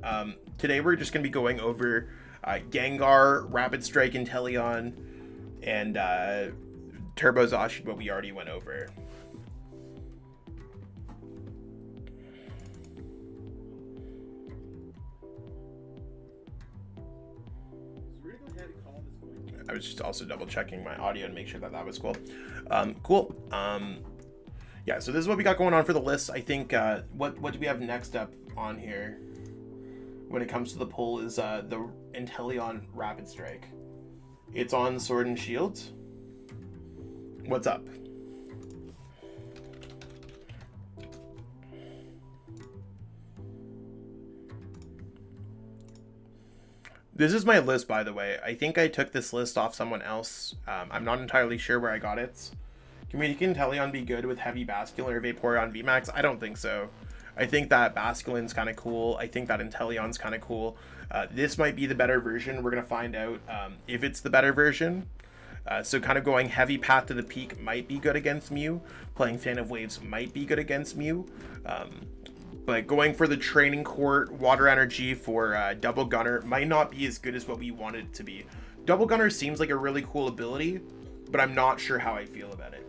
Today we're just going to be going over Gengar, Rapid Strike, Inteleon, and Turbo Zacian, what we already went over. I was just also double checking my audio to make sure that was cool. Cool. Yeah, so this is what we got going on for the list. I think what do we have next up on here when it comes to the poll is the Inteleon Rapid Strike. It's on Sword and Shield. What's up? This is my list, by the way. I think I took this list off someone else. I'm not entirely sure where I got it. Can Inteleon be good with Heavy Basculin or Vaporeon VMAX? I don't think so. I think that Basculin's kind of cool. I think that Inteleon's kind of cool. This might be the better version. We're going to find out if it's the better version. So kind of going heavy path to the peak might be good against Mew. Playing Fan of Waves might be good against Mew. But going for the Training Court, Water Energy for Double Gunner might not be as good as what we want it to be. Double Gunner seems like a really cool ability, but I'm not sure how I feel about it.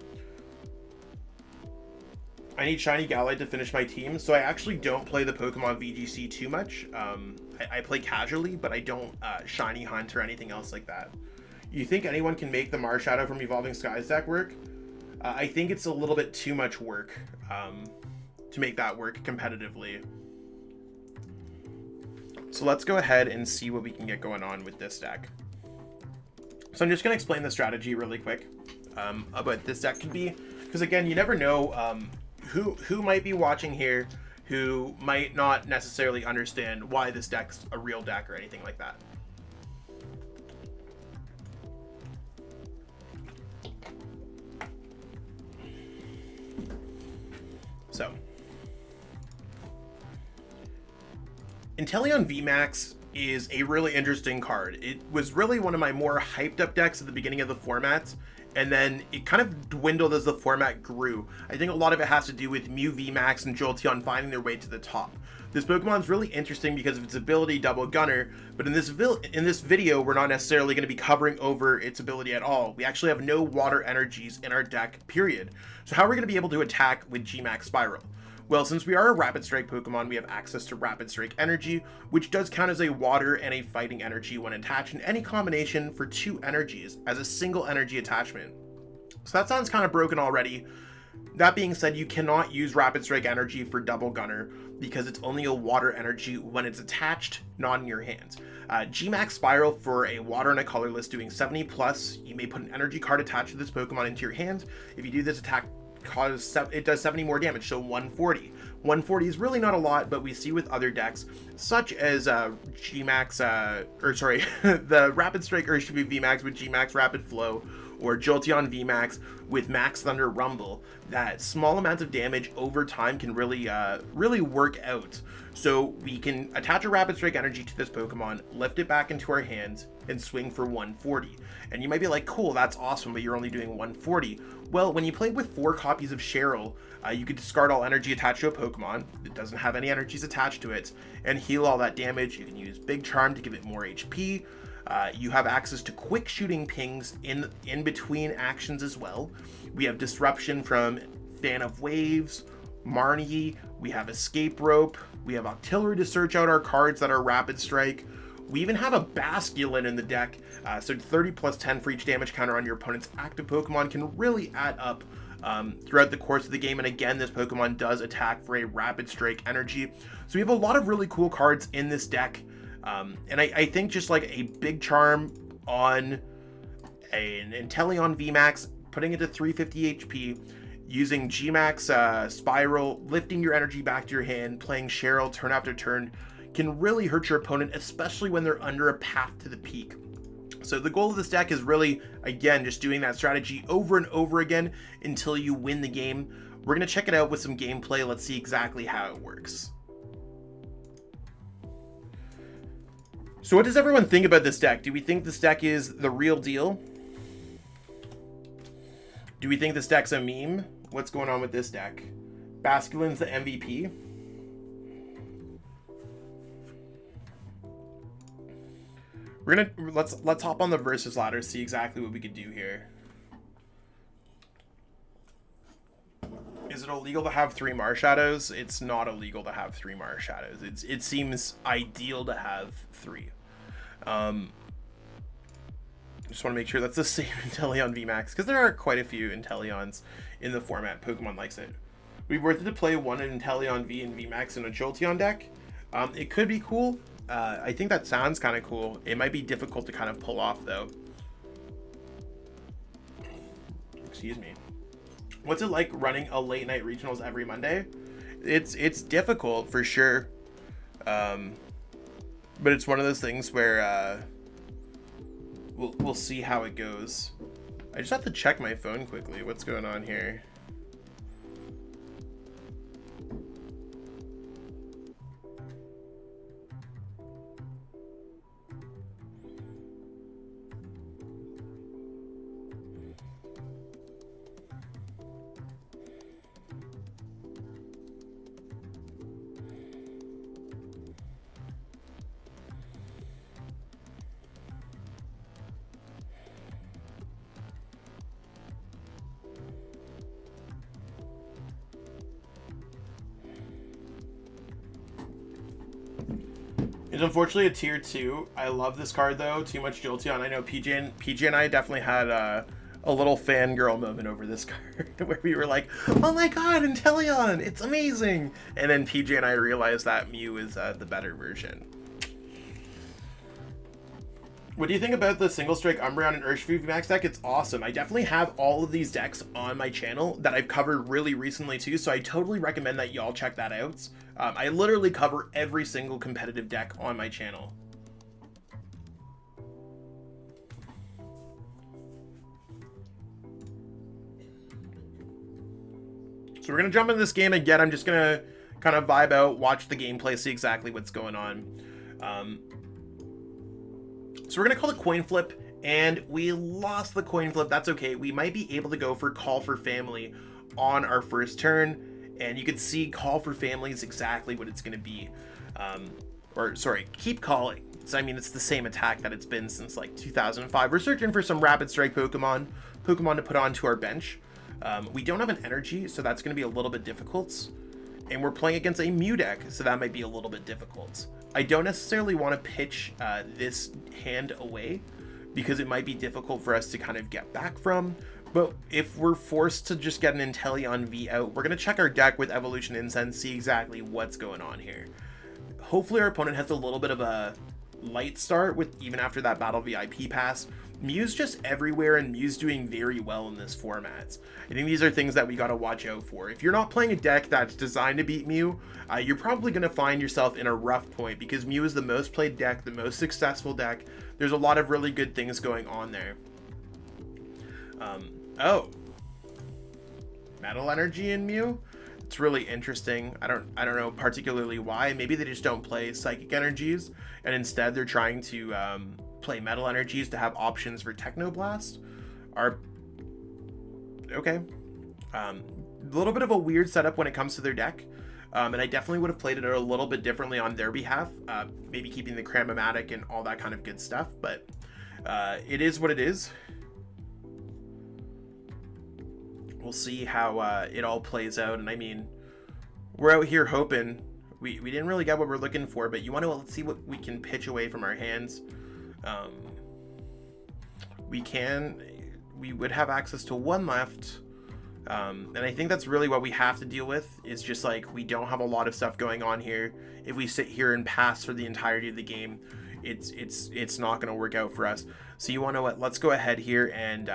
I need Shiny Galite to finish my team, so I actually don't play the Pokemon VGC too much. I play casually, but I don't Shiny Hunt or anything else like that. You think anyone can make the Marshadow from Evolving Skies deck work? I think it's a little bit too much work to make that work competitively. So let's go ahead and see what we can get going on with this deck. So I'm just going to explain the strategy really quick about this deck could be, because again, you never know who might be watching here who might not necessarily understand why this deck's a real deck or anything like that. So Inteleon VMAX is a really interesting card. It was really one of my more hyped up decks at the beginning of the format, and then it kind of dwindled as the format grew. I think a lot of it has to do with Mew VMAX and Jolteon finding their way to the top. This Pokemon is really interesting because of its ability Double Gunner, but in this video, we're not necessarily going to be covering over its ability at all. We actually have no water energies in our deck, period. So how are we going to be able to attack with Gmax Spiral? Well, since we are a Rapid Strike Pokemon, we have access to Rapid Strike Energy, which does count as a water and a fighting energy when attached in any combination for 2 energies as a single energy attachment. So that sounds kind of broken already. That being said, you cannot use Rapid Strike Energy for Double Gunner. because it's only a water energy when it's attached, not in your hands. GMAX Spiral for a water and a colorless doing 70 plus. You may put an energy card attached to this Pokemon into your hand. If you do this attack, it does 70 more damage, so 140. 140 is really not a lot, but we see with other decks, such as GMAX, the Rapid Strike Urshifu VMAX with GMAX Rapid Flow, or Jolteon VMAX with Max Thunder Rumble, that small amount of damage over time can really work out. So we can attach a Rapid Strike energy to this Pokemon, lift it back into our hands, and swing for 140. And you might be like, cool, that's awesome, but you're only doing 140. Well, when you play with 4 copies of Cheryl, you could discard all energy attached to a Pokemon that doesn't have any energies attached to it, and heal all that damage. You can use Big Charm to give it more HP. You have access to quick shooting pings in between actions as well. We have Disruption from Fan of Waves, Marnie, we have Escape Rope, we have Octillery to search out our cards that are Rapid Strike. We even have a Basculin in the deck, so 30 plus 10 for each damage counter on your opponent's active Pokemon can really add up throughout the course of the game. And again, this Pokemon does attack for a Rapid Strike energy. So we have a lot of really cool cards in this deck. And I think just like a Big Charm on an Inteleon VMAX, putting it to 350 HP, using GMAX Spiral, lifting your energy back to your hand, playing Cheryl turn after turn, can really hurt your opponent, especially when they're under a path to the peak. So the goal of this deck is really, again, just doing that strategy over and over again until you win the game. We're going to check it out with some gameplay. Let's see exactly how it works. So what does everyone think about this deck? Do we think this deck is the real deal? Do we think this deck's a meme? What's going on with this deck? Basculin's the MVP. Let's hop on the versus ladder, see exactly what we could do here. Is it illegal to have 3 Marshadows? It's not illegal to have 3 Marshadows. It seems ideal to have 3. Just want to make sure that's the same Inteleon VMAX, because there are quite a few Inteleons in the format. Pokemon likes it. We worth it to play one Inteleon V and VMAX in a Jolteon deck. It could be cool. I think that sounds kind of cool. It might be difficult to kind of pull off, though. Excuse me. What's it like running a late night regionals every Monday? It's difficult for sure. But it's one of those things where we'll see how it goes. I just have to check my phone quickly. What's going on here? It's unfortunately a tier 2. I love this card though. Too much Jolteon. I know PJ and I definitely had a little fangirl moment over this card where we were like, oh my god, Inteleon, it's amazing. And then PJ and I realized that Mew is the better version. What do you think about the Single Strike Umbreon and Urshifu VMAX deck? It's awesome. I definitely have all of these decks on my channel that I've covered really recently too, so I totally recommend that y'all check that out. I literally cover every single competitive deck on my channel. So we're going to jump into this game again. I'm just going to kind of vibe out, watch the gameplay, see exactly what's going on. So we're going to call it coin flip, and we lost the coin flip. That's okay. We might be able to go for call for family on our first turn, and you can see call for family is exactly what it's going to be. Or sorry, keep calling. So, I mean, it's the same attack that it's been since like 2005. We're searching for some Rapid Strike Pokemon to put onto our bench. We don't have an energy, so that's going to be a little bit difficult. And we're playing against a Mew deck, so that might be a little bit difficult. I don't necessarily want to pitch this hand away because it might be difficult for us to kind of get back from, But if we're forced to just get an Inteleon V out, we're going to check our deck with Evolution Incense, see exactly what's going on here. Hopefully our opponent has a little bit of a light start with even after that Battle VIP pass. Mew's just everywhere, and Mew's doing very well in this format. I think these are things that we got to watch out for. If you're not playing a deck that's designed to beat Mew, you're probably going to find yourself in a rough point, because Mew is the most played deck, the most successful deck. There's a lot of really good things going on there. Oh, Metal Energy in Mew. It's really interesting. I don't know particularly why. Maybe they just don't play Psychic Energies, and instead they're trying to play Metal Energies to have options for Technoblast. Okay. A little bit of a weird setup when it comes to their deck. And I definitely would have played it a little bit differently on their behalf. Maybe keeping the Cram-O-Matic and all that kind of good stuff. But it is what it is. We'll see how it all plays out. And I mean, we're out here hoping. We didn't really get what we're looking for, but you want to, let's see what we can pitch away from our hands. We would have access to one left. And I think that's really what we have to deal with, is just like, we don't have a lot of stuff going on here. If we sit here and pass for the entirety of the game, it's not going to work out for us. So you want to, let's go ahead here and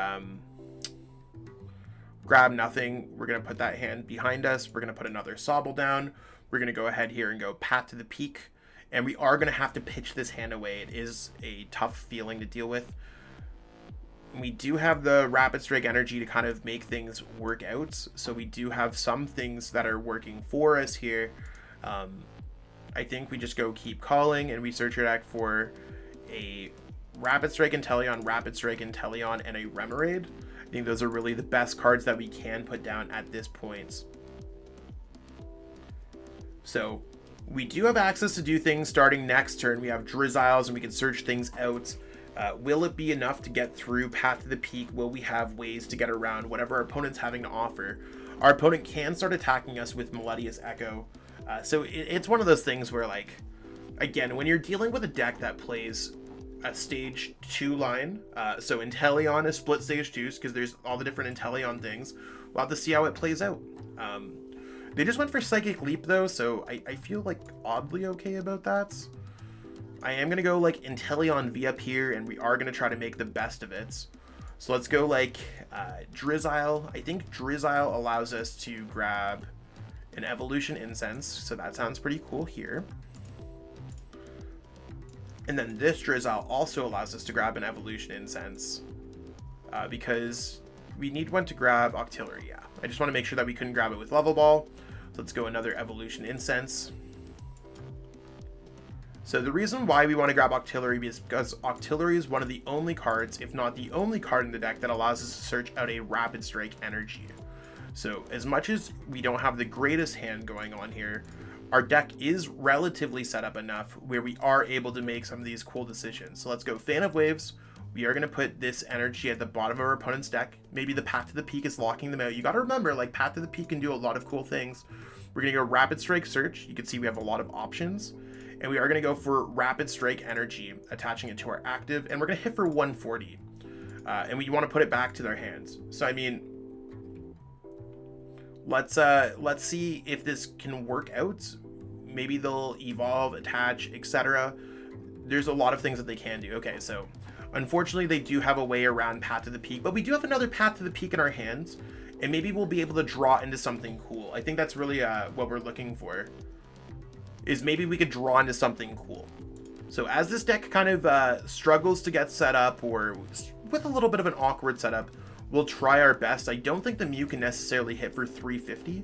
grab nothing. We're going to put that hand behind us. We're going to put another Sobble down. We're going to go ahead here and go Pat to the Peak. And we are going to have to pitch this hand away. It is a tough feeling to deal with. We do have the Rapid Strike energy to kind of make things work out. So we do have some things that are working for us here. I think we just go keep calling, and we search our deck for a Rapid Strike Inteleon, and a Remoraid. I think those are really the best cards that we can put down at this point. So we do have access to do things starting next turn. We have Drizziles, and we can search things out. Will it be enough to get through Path to the Peak? Will we have ways to get around whatever our opponent's having to offer? Our opponent can start attacking us with Melodious Echo. So it's one of those things where, like, again, when you're dealing with a deck that plays a stage 2 line, so Inteleon is split stage 2s because there's all the different Inteleon things. We'll have to see how it plays out. They just went for Psychic Leap though, so I feel like oddly okay about that. I am going to go like Inteleon V up here, and we are going to try to make the best of it. So let's go like Drizzile. I think Drizzile allows us to grab an Evolution Incense, so that sounds pretty cool here. And then this Drizzile also allows us to grab an Evolution Incense because we need one to grab Octillery. Yeah, I just want to make sure that we couldn't grab it with Level Ball. So let's go another Evolution Incense. So the reason why we want to grab Octillery is because Octillery is one of the only cards, if not the only card in the deck, that allows us to search out a Rapid Strike energy. So as much as we don't have the greatest hand going on here, our deck is relatively set up enough where we are able to make some of these cool decisions. So let's go Fan of Waves. We are going to put this energy at the bottom of our opponent's deck. Maybe the Path to the Peak is locking them out. You got to remember, like, Path to the Peak can do a lot of cool things. We're going to go Rapid Strike Search. You can see we have a lot of options. And we are going to go for Rapid Strike Energy, attaching it to our active. And we're going to hit for 140. And we want to put it back to their hands. So, I mean, let's see if this can work out. Maybe they'll evolve, attach, etc. There's a lot of things that they can do. Okay, so unfortunately they do have a way around Path to the Peak, but we do have another Path to the Peak in our hands, and maybe we'll be able to draw into something cool. I think that's really what we're looking for, is maybe we could draw into something cool. So as this deck kind of struggles to get set up, or with a little bit of an awkward setup, we'll try our best. I don't think the Mew can necessarily hit for 350.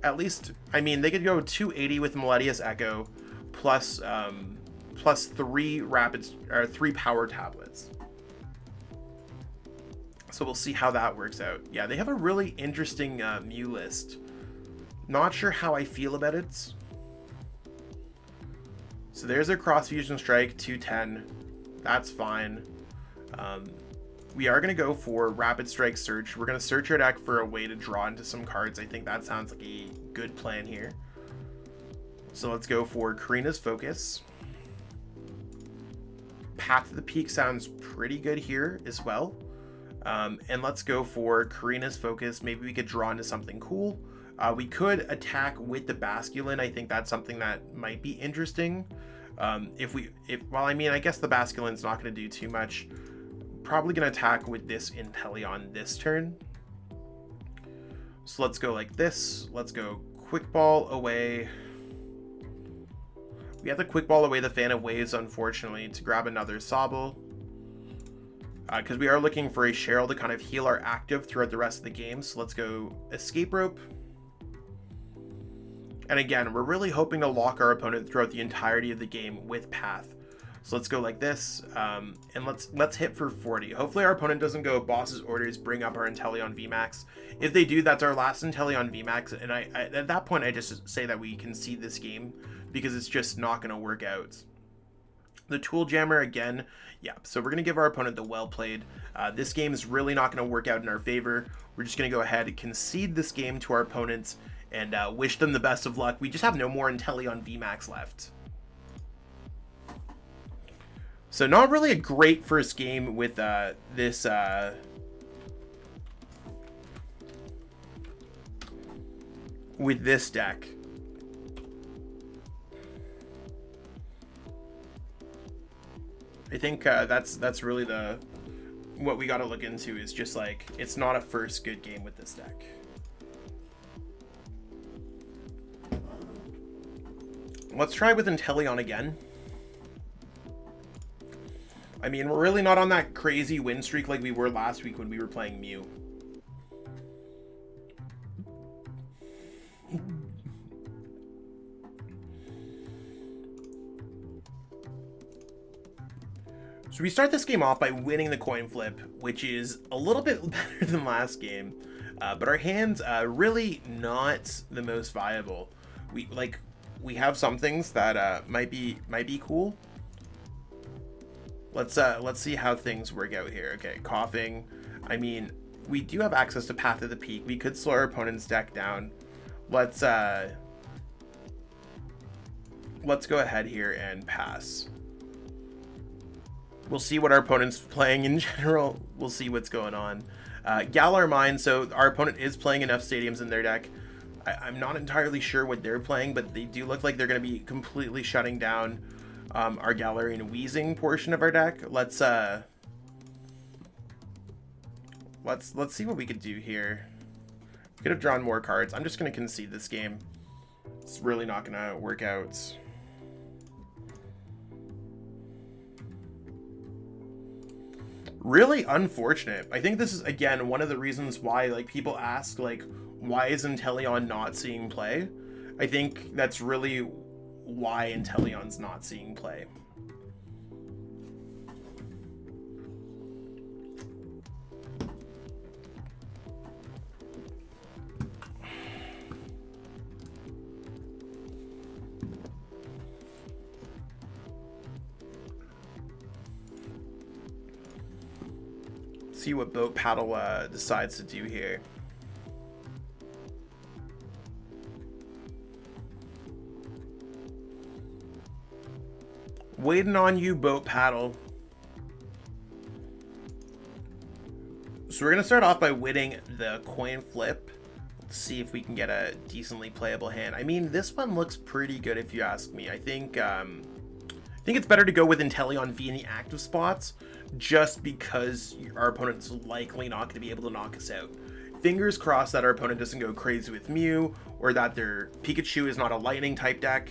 At least, I mean, they could go 280 with Melodious Echo plus 3 power tablets. So we'll see how that works out. Yeah, they have a really interesting Mew list. Not sure how I feel about it. So there's their Cross Fusion Strike, 210. That's fine. We are going to go for Rapid Strike Search. We're going to search our deck for a way to draw into some cards. I think that sounds like a good plan here. So let's go for Karina's Focus. Path to the Peak sounds pretty good here as well. And let's go for Karina's Focus. Maybe we could draw into something cool. We could attack with the Basculin. I think that's something that might be interesting. Well, I mean, I guess the Basculin's not going to do too much. Probably going to attack with this Inteleon this turn. So let's go like this. Let's go Quick Ball away. We have to Quick Ball away the Fan of Waves, unfortunately, to grab another Sobble. Because we are looking for a Cheryl to kind of heal our active throughout the rest of the game. So let's go Escape Rope. And again, we're really hoping to lock our opponent throughout the entirety of the game with Path. So let's go like this, and let's hit for 40. Hopefully our opponent doesn't go Boss's Orders, bring up our Inteleon VMAX. If they do, that's our last Inteleon VMAX, and I at that point I just say that we concede this game because it's just not going to work out. The Tool Jammer again, yeah, so we're going to give our opponent the well played. This game is really not going to work out in our favor. We're just going to go ahead and concede this game to our opponents and wish them the best of luck. We just have no more Inteleon VMAX left. So not really a great first game with this deck. I think that's really what we got to look into, is just like, it's not a first good game with this deck. Let's try with Inteleon again. I mean, we're really not on that crazy win streak like we were last week when we were playing Mew. So we start this game off by winning the coin flip, which is a little bit better than last game, but our hand's really not the most viable. We have some things that might be cool. Let's see how things work out here. Okay, Coughing. I mean, we do have access to Path of the Peak. We could slow our opponent's deck down. Let's go ahead here and pass. We'll see what our opponent's playing in general. We'll see what's going on. Galar Mine, so our opponent is playing enough stadiums in their deck. I'm not entirely sure what they're playing, but they do look like they're going to be completely shutting down our Galarian Wheezing portion of our deck. Let's see what we could do here. We could have drawn more cards. I'm just going to concede this game. It's really not going to work out. Really unfortunate. I think this is, again, one of the reasons why, like, people ask, like, why is Inteleon not seeing play? I think that's really why Inteleon's not seeing play. See what Boat Paddle decides to do here. Waiting on you, Boat Paddle. So we're going to start off by winning the coin flip. Let's see if we can get a decently playable hand. I mean, this one looks pretty good if you ask me. I think it's better to go with Inteleon V in the active spots, just because our opponent's likely not going to be able to knock us out. Fingers crossed that our opponent doesn't go crazy with Mew, or that their Pikachu is not a lightning type deck.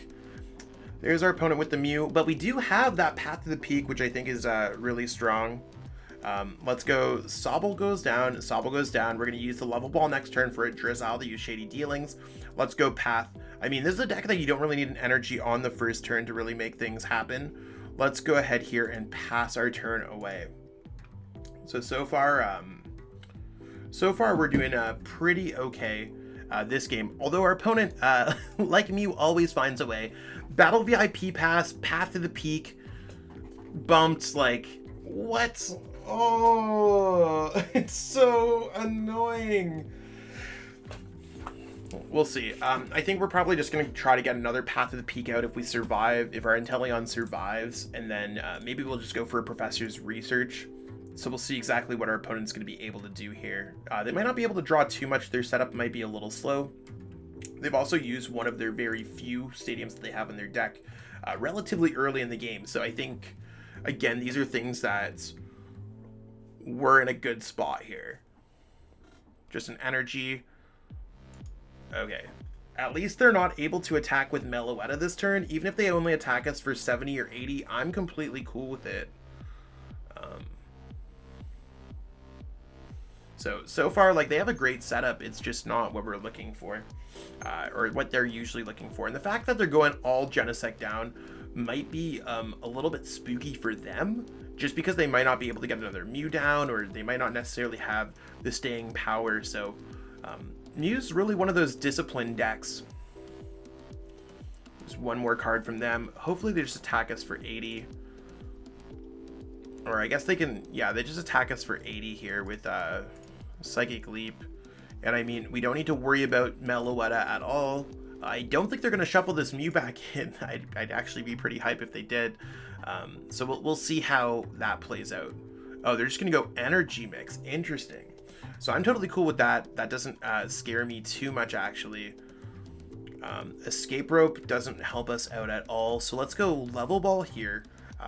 There's our opponent with the Mew, but we do have that Path to the Peak, which I think is really strong. Let's go. Sobble goes down. Sobble goes down. We're going to use the Level Ball next turn for a Drizzile to use Shady Dealings. Let's go Path. I mean, this is a deck that you don't really need an energy on the first turn to really make things happen. Let's go ahead here and pass our turn away. So far we're doing pretty okay this game. Although our opponent, like Mew, always finds a way. Battle VIP pass, Path to the Peak, bumped, like, what? Oh, it's so annoying. We'll see. I think we're probably just going to try to get another Path to the Peak out if we survive, if our Inteleon survives, and then maybe we'll just go for a Professor's Research So we'll see exactly what our opponent's going to be able to do here. They might not be able to draw too much. Their setup might be a little slow. They've also used one of their very few stadiums that they have in their deck relatively early in the game. So I think, again, these are things that we're in a good spot here. Just an energy. Okay. At least they're not able to attack with Meloetta this turn. Even if they only attack us for 70 or 80, I'm completely cool with it. So far, like, they have a great setup. It's just not what we're looking for, or what they're usually looking for. And the fact that they're going all Genesect down might be a little bit spooky for them, just because they might not be able to get another Mew down, or they might not necessarily have the staying power. So Mew's really one of those disciplined decks. There's one more card from them. Hopefully they just attack us for 80. Or I guess they can, yeah, they just attack us for 80 here with Psychic Leap. And I mean, we don't need to worry about Meloetta at all. I don't think they're going to shuffle this Mew back in. I'd actually be pretty hype if they did. So we'll see how that plays out. Oh, they're just going to go Energy Mix. Interesting. So I'm totally cool with that. That doesn't scare me too much, actually. Escape Rope doesn't help us out at all. So let's go Level Ball here.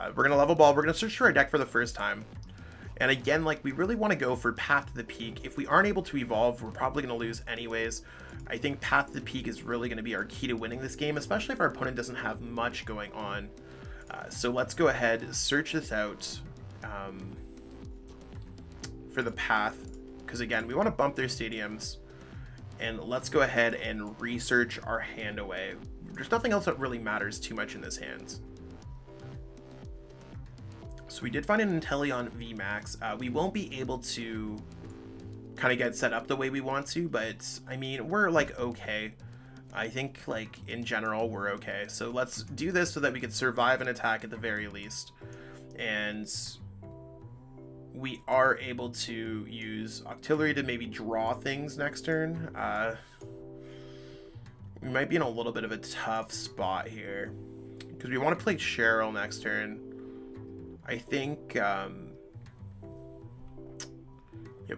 We're going to Level Ball. We're going to search for our deck for the first time. And again, like, we really want to go for Path to the Peak. If we aren't able to evolve, we're probably going to lose anyways. I think Path to the Peak is really going to be our key to winning this game, especially if our opponent doesn't have much going on. So let's go ahead, search this out for the Path, because again, we want to bump their stadiums. And let's go ahead and research our hand away. There's nothing else that really matters too much in this hand. So we did find an Inteleon VMAX. We won't be able to kind of get set up the way we want to, but I mean, we're like okay. I think like in general, we're okay. So let's do this so that we can survive an attack at the very least. And we are able to use Octillery to maybe draw things next turn. We might be in a little bit of a tough spot here because we want to play Cheryl next turn. I think, yep,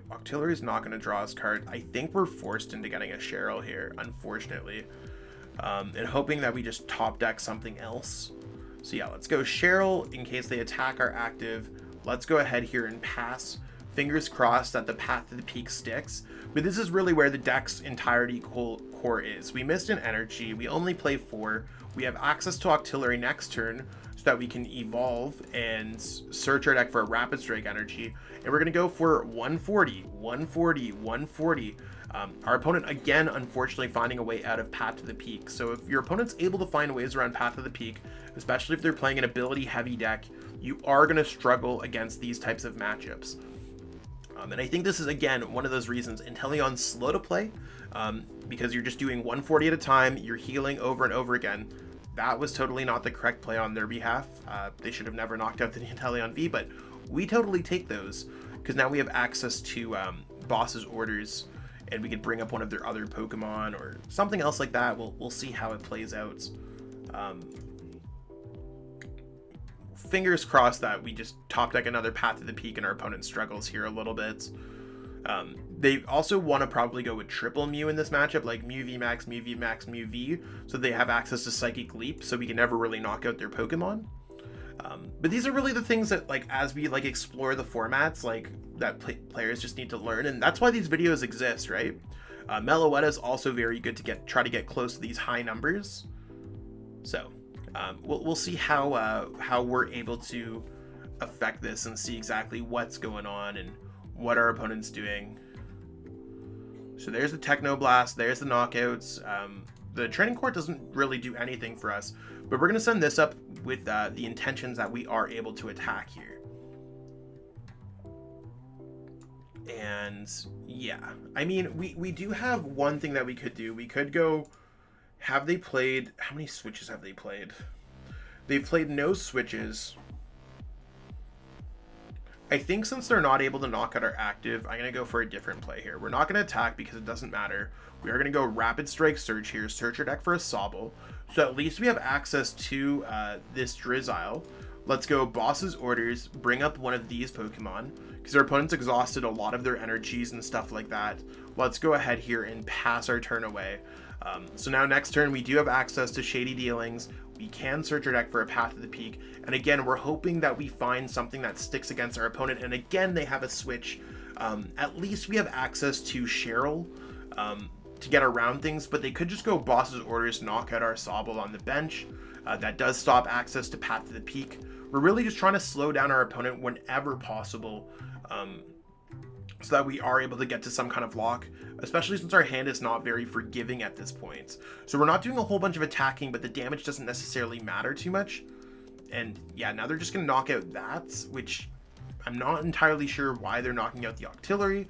Octillery is not going to draw us card. I think we're forced into getting a Cheryl here, unfortunately, and hoping that we just top deck something else. So yeah, let's go Cheryl in case they attack our active. Let's go ahead here and pass. Fingers crossed that the Path to the Peak sticks. But this is really where the deck's entirety core is. We missed an energy. We only play 4. We have access to Octillery next turn, so that we can evolve and search our deck for a Rapid Strike energy. And we're going to go for 140, 140, 140. Our opponent, again, unfortunately finding a way out of Path to the Peak. So if your opponent's able to find ways around Path to the Peak, especially if they're playing an ability-heavy deck, you are going to struggle against these types of matchups. And I think this is, again, one of those reasons Inteleon's slow to play, because you're just doing 140 at a time, you're healing over and over again. That was totally not the correct play on their behalf. They should have never knocked out the Inteleon V, but we totally take those because now we have access to boss's orders, and we could bring up one of their other Pokemon or something else like that. We'll see how it plays out. Fingers crossed that we just top deck another Path to the Peak and our opponent struggles here a little bit. They also want to probably go with triple Mew in this matchup, like Mew VMAX, Mew VMAX, Mew V, so they have access to Psychic Leap, so we can never really knock out their Pokemon. But these are really the things that, like, as we like explore the formats, like that players just need to learn, and that's why these videos exist, right? Meloetta is also very good to try to get close to these high numbers. So we'll see how we're able to affect this and see exactly what's going on and what our opponent's doing. So there's the Technoblast, there's the knockouts. The Training Court doesn't really do anything for us, but we're going to send this up with the intentions that we are able to attack here. And yeah, I mean, we do have one thing that we could do. We could go, have they played, how many switches have they played? They've played no switches. I think since they're not able to knock out our active, I'm going to go for a different play here. We're not going to attack because it doesn't matter. We are going to go Rapid Strike Search here, search our deck for a Sobble. So at least we have access to this Drizzile. Let's go Boss's Orders, bring up one of these Pokemon, because our opponent's exhausted a lot of their energies and stuff like that. Let's go ahead here and pass our turn away. So now next turn, we do have access to Shady Dealings. We can search our deck for a Path to the Peak. And again, we're hoping that we find something that sticks against our opponent. And again, they have a switch. At least we have access to Cheryl to get around things, but they could just go Boss's Orders, knock out our Sobble on the bench. That does stop access to Path to the Peak. We're really just trying to slow down our opponent whenever possible, so that we are able to get to some kind of lock, especially since our hand is not very forgiving at this point. So we're not doing a whole bunch of attacking, but the damage doesn't necessarily matter too much. And yeah, now they're just going to knock out that, which I'm not entirely sure why they're knocking out the Octillery.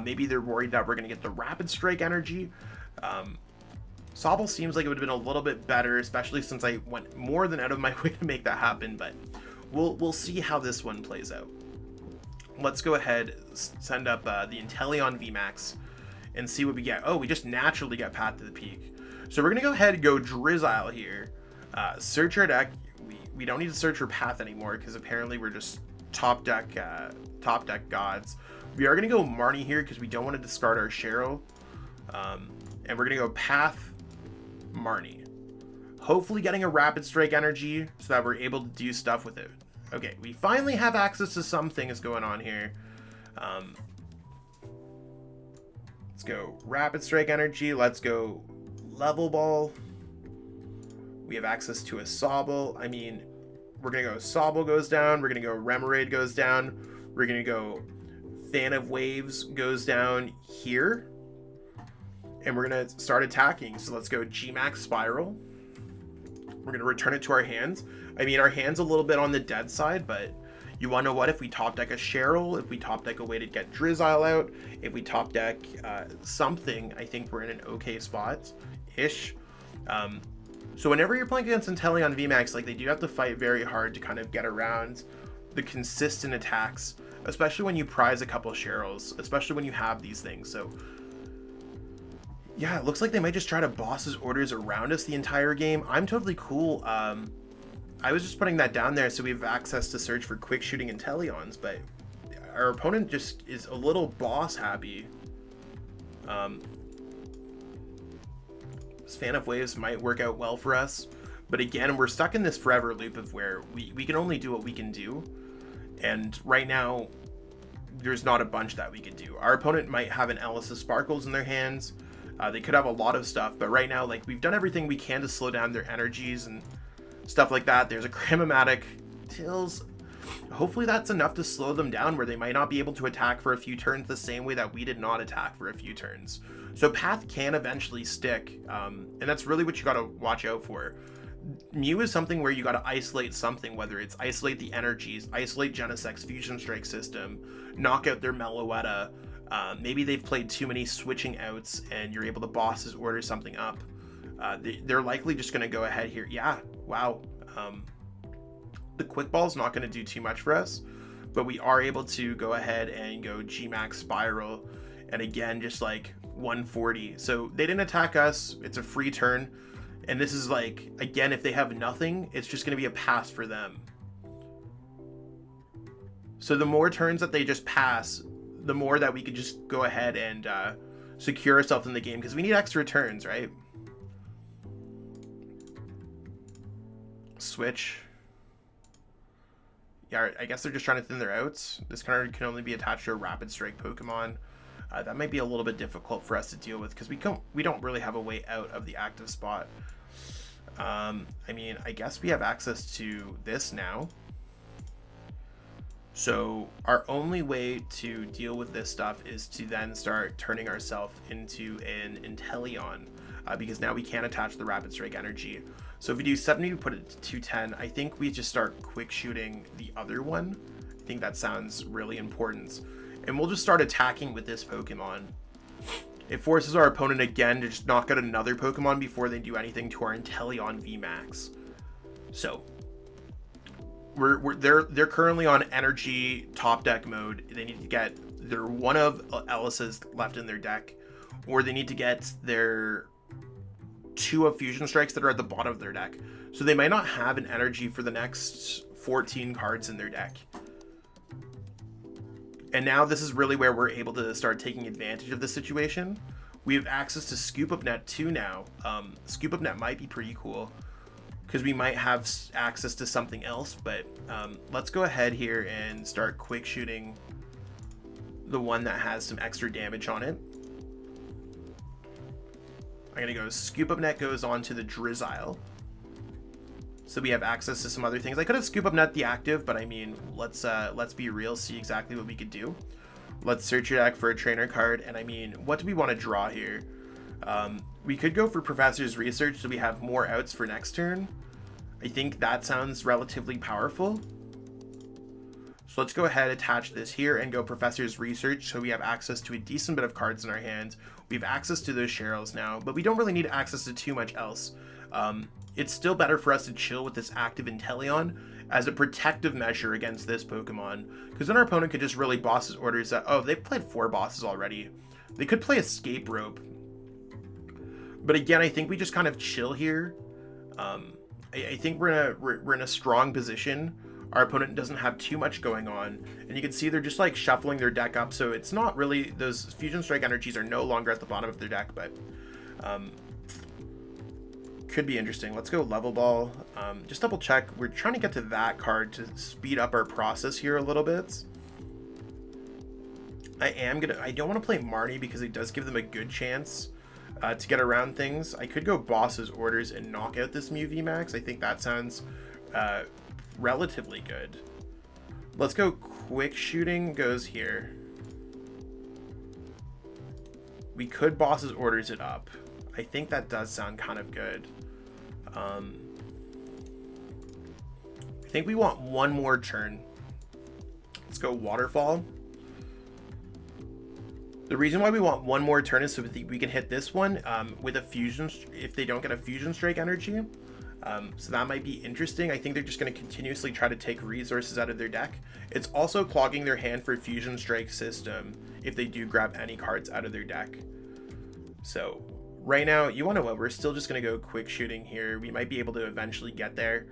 Maybe they're worried that we're going to get the Rapid Strike energy. Sobble seems like it would have been a little bit better, especially since I went more than out of my way to make that happen, but we'll see how this one plays out. Let's go ahead, send up the Inteleon VMAX and see what we get. Oh, we just naturally get Path to the Peak. So we're going to go ahead and go Drizzile here. Search our deck. We don't need to search for Path anymore because apparently we're just top deck gods. We are going to go Marnie here because we don't want to discard our Cheryl. And we're going to go Path Marnie. Hopefully getting a Rapid Strike energy so that we're able to do stuff with it. Okay, we finally have access to some things going on here. Let's go Rapid Strike energy. Let's go Level Ball. We have access to a Sobble. I mean, we're going to go Sobble goes down. We're going to go Remoraid goes down. We're going to go Fan of Waves goes down here. And we're going to start attacking. So let's go GMAX Spiral. We're going to return it to our hands. I mean, our hand's a little bit on the dead side, but you want to know what? If we top deck a Cheryl, if we top deck a way to get Drizzile out, if we top deck something, I think we're in an okay spot-ish. So whenever you're playing against Inteleon VMAX, like, they do have to fight very hard to kind of get around the consistent attacks, especially when you prize a couple Cheryls, especially when you have these things. So yeah, it looks like they might just try to Boss's Orders around us the entire game. I'm totally cool. I was just putting that down there so we have access to search for quick shooting Inteleons, but our opponent just is a little boss happy. This Fan of Waves might work out well for us, but again, we're stuck in this forever loop of where we can only do what we can do, and right now there's not a bunch that we could do. Our opponent might have an Ellis' Sparkles in their hands. They could have a lot of stuff, but right now, like, we've done everything we can to slow down their energies and stuff like that. There's a Crymomatic Tills. Hopefully that's enough to slow them down where they might not be able to attack for a few turns the same way that we did not attack for a few turns. So Path can eventually stick, and that's really what you got to watch out for. Mew is something where you got to isolate something, whether it's isolate the energies, isolate Genesec's Fusion Strike system, knock out their Meloetta. Maybe they've played too many switching outs and you're able to Boss's Order something up. They're likely just going to go ahead here. Yeah, wow. The Quick Ball is not going to do too much for us, but we are able to go ahead and go GMAX Spiral, and again, just like 140. So they didn't attack us. It's a free turn, and this is like, again, if they have nothing, it's just going to be a pass for them. So the more turns that they just pass, the more that we could just go ahead and secure ourselves in the game, because we need extra turns, right? Switch. Yeah, I guess they're just trying to thin their outs. This card can only be attached to a Rapid Strike Pokemon. That might be a little bit difficult for us to deal with because we don't really have a way out of the active spot. I mean, I guess we have access to this now. So our only way to deal with this stuff is to then start turning ourselves into an Inteleon, because now we can attach the Rapid Strike energy. So if we do 70, we put it to 210. I think we just start quick shooting the other one. I think that sounds really important. And we'll just start attacking with this Pokemon. It forces our opponent again to just knock out another Pokemon before they do anything to our Inteleon VMAX. So they're currently on energy top deck mode. They need to get their one of Ellis's left in their deck, or they need to get their 2 of Fusion Strikes that are at the bottom of their deck. So they might not have an energy for the next 14 cards in their deck. And now this is really where we're able to start taking advantage of the situation. We have access to Scoop Up Net 2 now. Scoop Up Net might be pretty cool because we might have access to something else, but let's go ahead here and start quick shooting the one that has some extra damage on it. I'm gonna go Scoop Up Net goes on to the Drizzile. So we have access to some other things. I could have Scoop Up Net the active, but I mean, let's be real, see exactly what we could do. Let's search your deck for a trainer card, and I mean, what do we want to draw here? We could go for Professor's Research so we have more outs for next turn. I think that sounds relatively powerful. So let's go ahead, attach this here, and go Professor's Research so we have access to a decent bit of cards in our hand. We have access to those Cheryls now, but we don't really need access to too much else. It's still better for us to chill with this active Inteleon as a protective measure against this Pokemon, because then our opponent could just really boss his orders that, oh, they've played 4 bosses already. They could play Escape Rope. But again, I think we just kind of chill here. I think we're in a strong position. Our opponent doesn't have too much going on, and you can see they're just like shuffling their deck up, so it's not really, those Fusion Strike energies are no longer at the bottom of their deck, but could be interesting. Let's go Level Ball. Just double check. We're trying to get to that card to speed up our process here a little bit. I don't want to play Marnie because it does give them a good chance to get around things. I could go Boss's Orders and knock out this Mew VMAX. I think that sounds relatively good. Let's go Quick Shooting goes here. We could Boss's Orders it up. I think that does sound kind of good. I think we want one more turn. Let's go Waterfall. The reason why we want one more turn is so that we can hit this one with a Fusion, if they don't get a Fusion Strike energy. So that might be interesting. I think they're just going to continuously try to take resources out of their deck. It's also clogging their hand for Fusion Strike system if they do grab any cards out of their deck. So right now, you want to what? We're still just going to go Quick Shooting here. We might be able to eventually get there.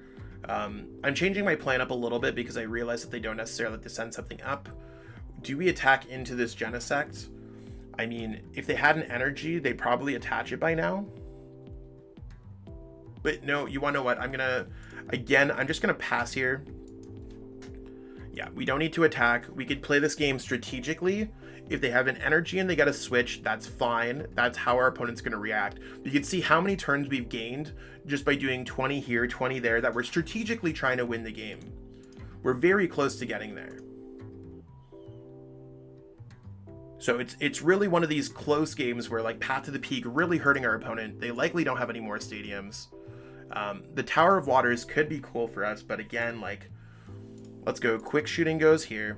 I'm changing my plan up a little bit because I realize that they don't necessarily have to send something up. Do we attack into this Genesect? I mean, if they had an energy, they'd probably attach it by now. But no, you want to know what? I'm just going to pass here. Yeah, we don't need to attack. We could play this game strategically. If they have an energy and they get a switch, that's fine. That's how our opponent's going to react. You can see how many turns we've gained just by doing 20 here, 20 there, that we're strategically trying to win the game. We're very close to getting there. So it's really one of these close games where, like, Path to the Peak really hurting our opponent. They likely don't have any more stadiums. The Tower of Waters could be cool for us, but again, like, let's go Quick Shooting goes here.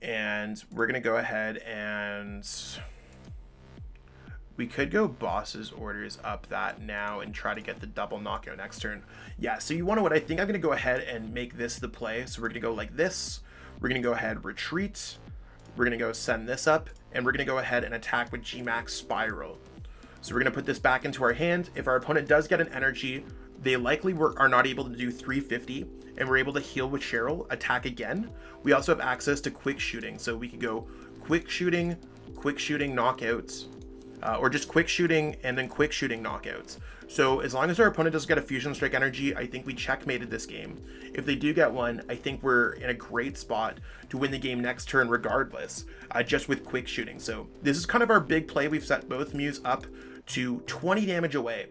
And we're going to go ahead and we could go Boss's Orders up that now and try to get the double knockout next turn. Yeah, so you want to what? I think I'm going to go ahead and make this the play. So we're going to go like this. We're going to go ahead, retreat. We're going to go send this up, and we're going to go ahead and attack with GMAX Spiral. So we're going to put this back into our hand. If our opponent does get an energy, they likely are not able to do 350, and we're able to heal with Cheryl, attack again. We also have access to Quick Shooting, so we could go Quick Shooting, knockouts, or just Quick Shooting and then Quick Shooting knockouts. So as long as our opponent doesn't get a Fusion Strike energy, I think we checkmated this game. If they do get one, I think we're in a great spot to win the game next turn regardless, just with Quick Shooting. So this is kind of our big play. We've set both Mews up to 20 damage away.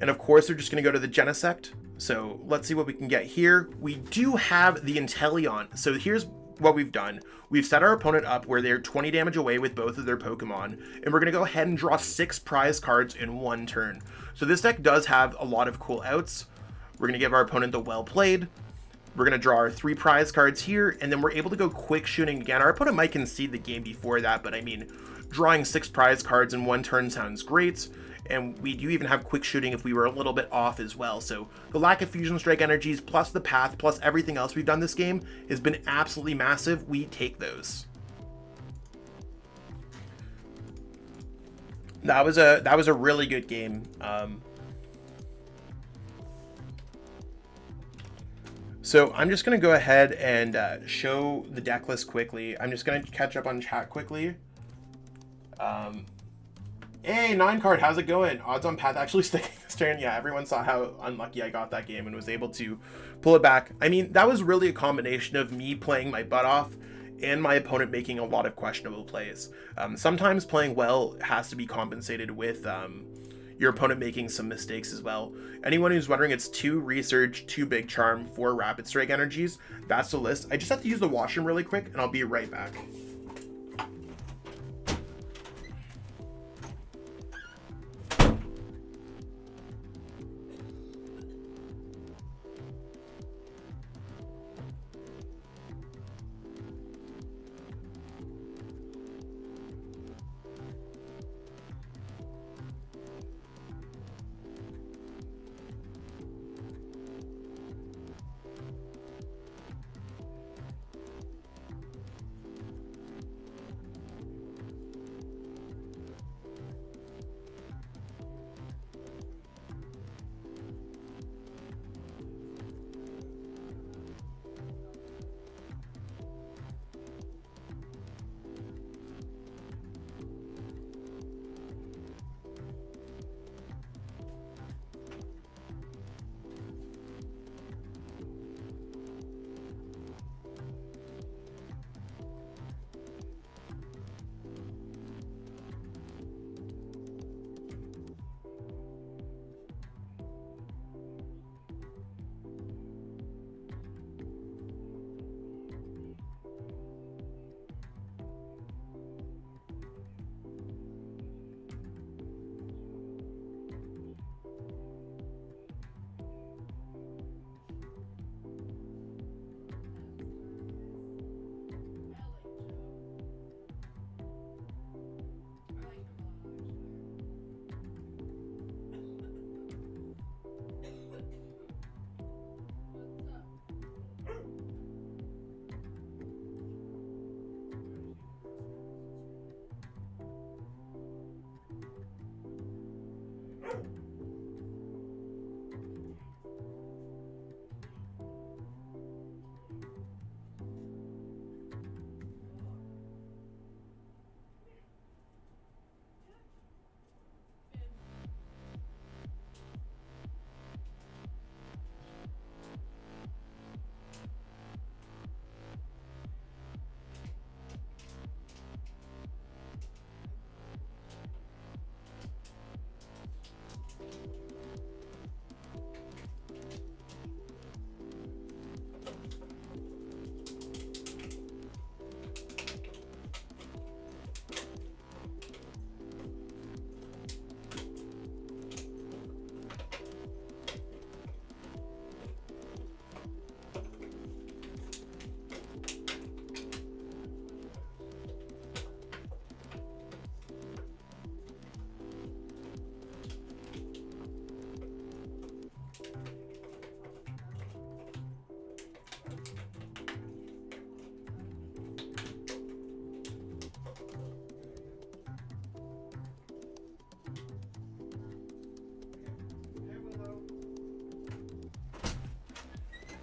And of course, they're just going to go to the Genesect. So let's see what we can get here. We do have the Inteleon. So here's what we've done. We've set our opponent up where they're 20 damage away with both of their Pokemon, and we're going to go ahead and draw 6 prize cards in one turn. So this deck does have a lot of cool outs. We're going to give our opponent the Well Played. We're going to draw our 3 prize cards here, and then we're able to go Quick Shooting again. Our opponent might concede the game before that, but I mean, drawing 6 prize cards in one turn sounds great. And we do even have Quick Shooting if we were a little bit off as well. So the lack of Fusion Strike energies, plus the path, plus everything else we've done this game has been absolutely massive. We take those. That was a really good game. So I'm just going to go ahead and show the deck list quickly. I'm just going to catch up on chat quickly. Hey, 9card, how's it going? Odds on Path actually sticking this turn. Yeah, everyone saw how unlucky I got that game and was able to pull it back. I mean, that was really a combination of me playing my butt off and my opponent making a lot of questionable plays. Sometimes playing well has to be compensated with your opponent making some mistakes as well. Anyone who's wondering, it's 2 Research, 2 Big Charm, 4 Rapid Strike energies. That's the list. I just have to use the washroom really quick, and I'll be right back.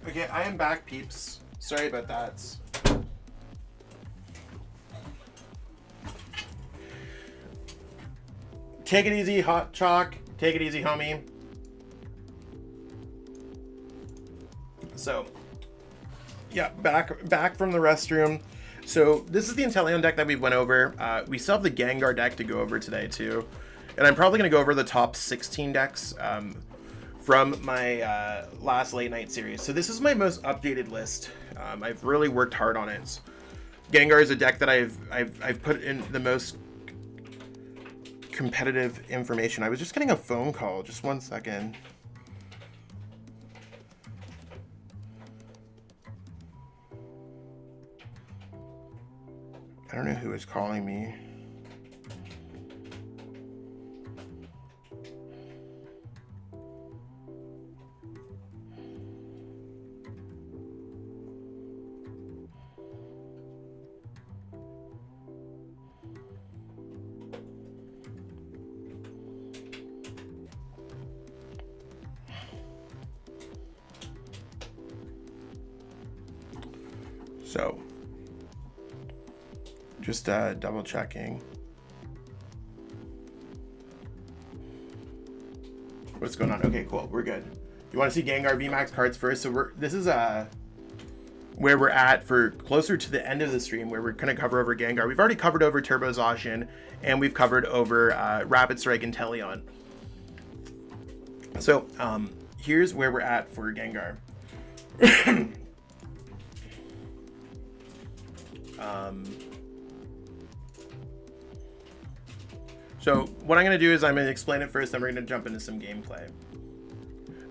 Okay, I am back, peeps. Sorry about that. Take it easy, Hot Chalk. Take it easy, homie. So, yeah, back from the restroom. So this is the Inteleon deck that we went over. We still have the Gengar deck to go over today too, and I'm probably gonna go over the top 16 decks from my last late night series. So this is my most updated list. I've really worked hard on it. Gengar is a deck that I've put in the most competitive information. I was just getting a phone call. Just one second. I don't know who is calling me. So just double checking. What's going on? Okay, cool. We're good. You want to see Gengar VMAX cards first? So this is where we're at for closer to the end of the stream, where we're going to cover over Gengar. We've already covered over Turbo Zacian, and we've covered over Rapid Strike Inteleon. So here's where we're at for Gengar. So what I'm going to do is I'm going to explain it first, then we're going to jump into some gameplay.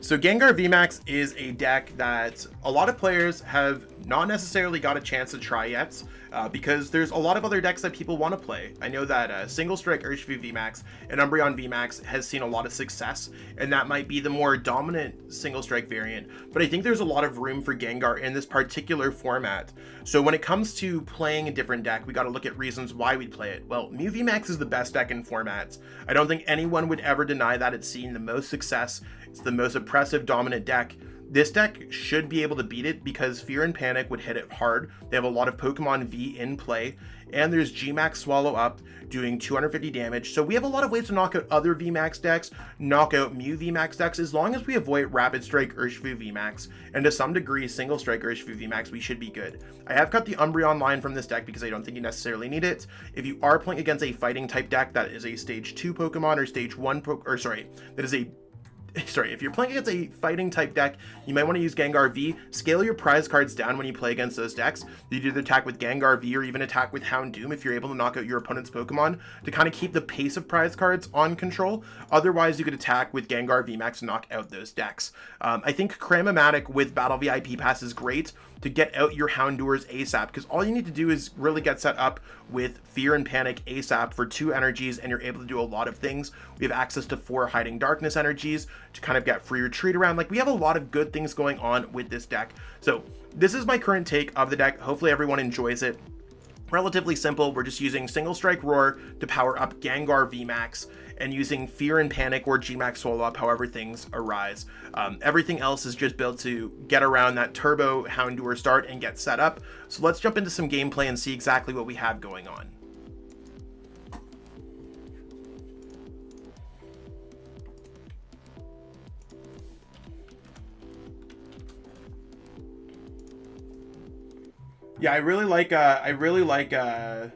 So Gengar VMAX is a deck that a lot of players have not necessarily got a chance to try yet, because there's a lot of other decks that people want to play. I know that Single Strike Urshifu VMAX and Umbreon VMAX has seen a lot of success, and that might be the more dominant Single Strike variant, but I think there's a lot of room for Gengar in this particular format. So when it comes to playing a different deck, we got to look at reasons why we'd play it. Well, Mew VMAX is the best deck in formats. I don't think anyone would ever deny that. It's seen the most success. It's the most oppressive dominant deck. This deck should be able to beat it because Fear and Panic would hit it hard. They have a lot of Pokemon V in play, and there's Gmax Swallow Up doing 250 damage. So we have a lot of ways to knock out other VMAX decks, knock out Mew VMAX decks, as long as we avoid Rapid Strike Urshifu VMAX, and to some degree Single Strike Urshifu VMAX, we should be good. I have cut the Umbreon line from this deck because I don't think you necessarily need it. If you are playing against a fighting type deck that is a stage 2 Pokemon or stage 1 if you're playing against a fighting type deck, you might want to use Gengar V. Scale your prize cards down when you play against those decks. You either attack with Gengar V or even attack with Houndoom if you're able to knock out your opponent's Pokemon to kind of keep the pace of prize cards on control. Otherwise, you could attack with Gengar VMAX to knock out those decks. I think Cram-O-Matic with Battle VIP Pass is great to get out your Houndours ASAP, because all you need to do is really get set up with Fear and Panic ASAP for 2 energies, and you're able to do a lot of things. We have access to 4 Hiding Darkness energies to kind of get free retreat around. Like, we have a lot of good things going on with this deck. So this is my current take of the deck. Hopefully everyone enjoys it. Relatively simple. We're just using Single Strike Roar to power up Gengar VMAX, and using Fear and Panic or Gmax Swallow Up however things arise. Everything else is just built to get around that Turbo Houndour start and get set up. So let's jump into some gameplay and see exactly what we have going on. Yeah, I really like the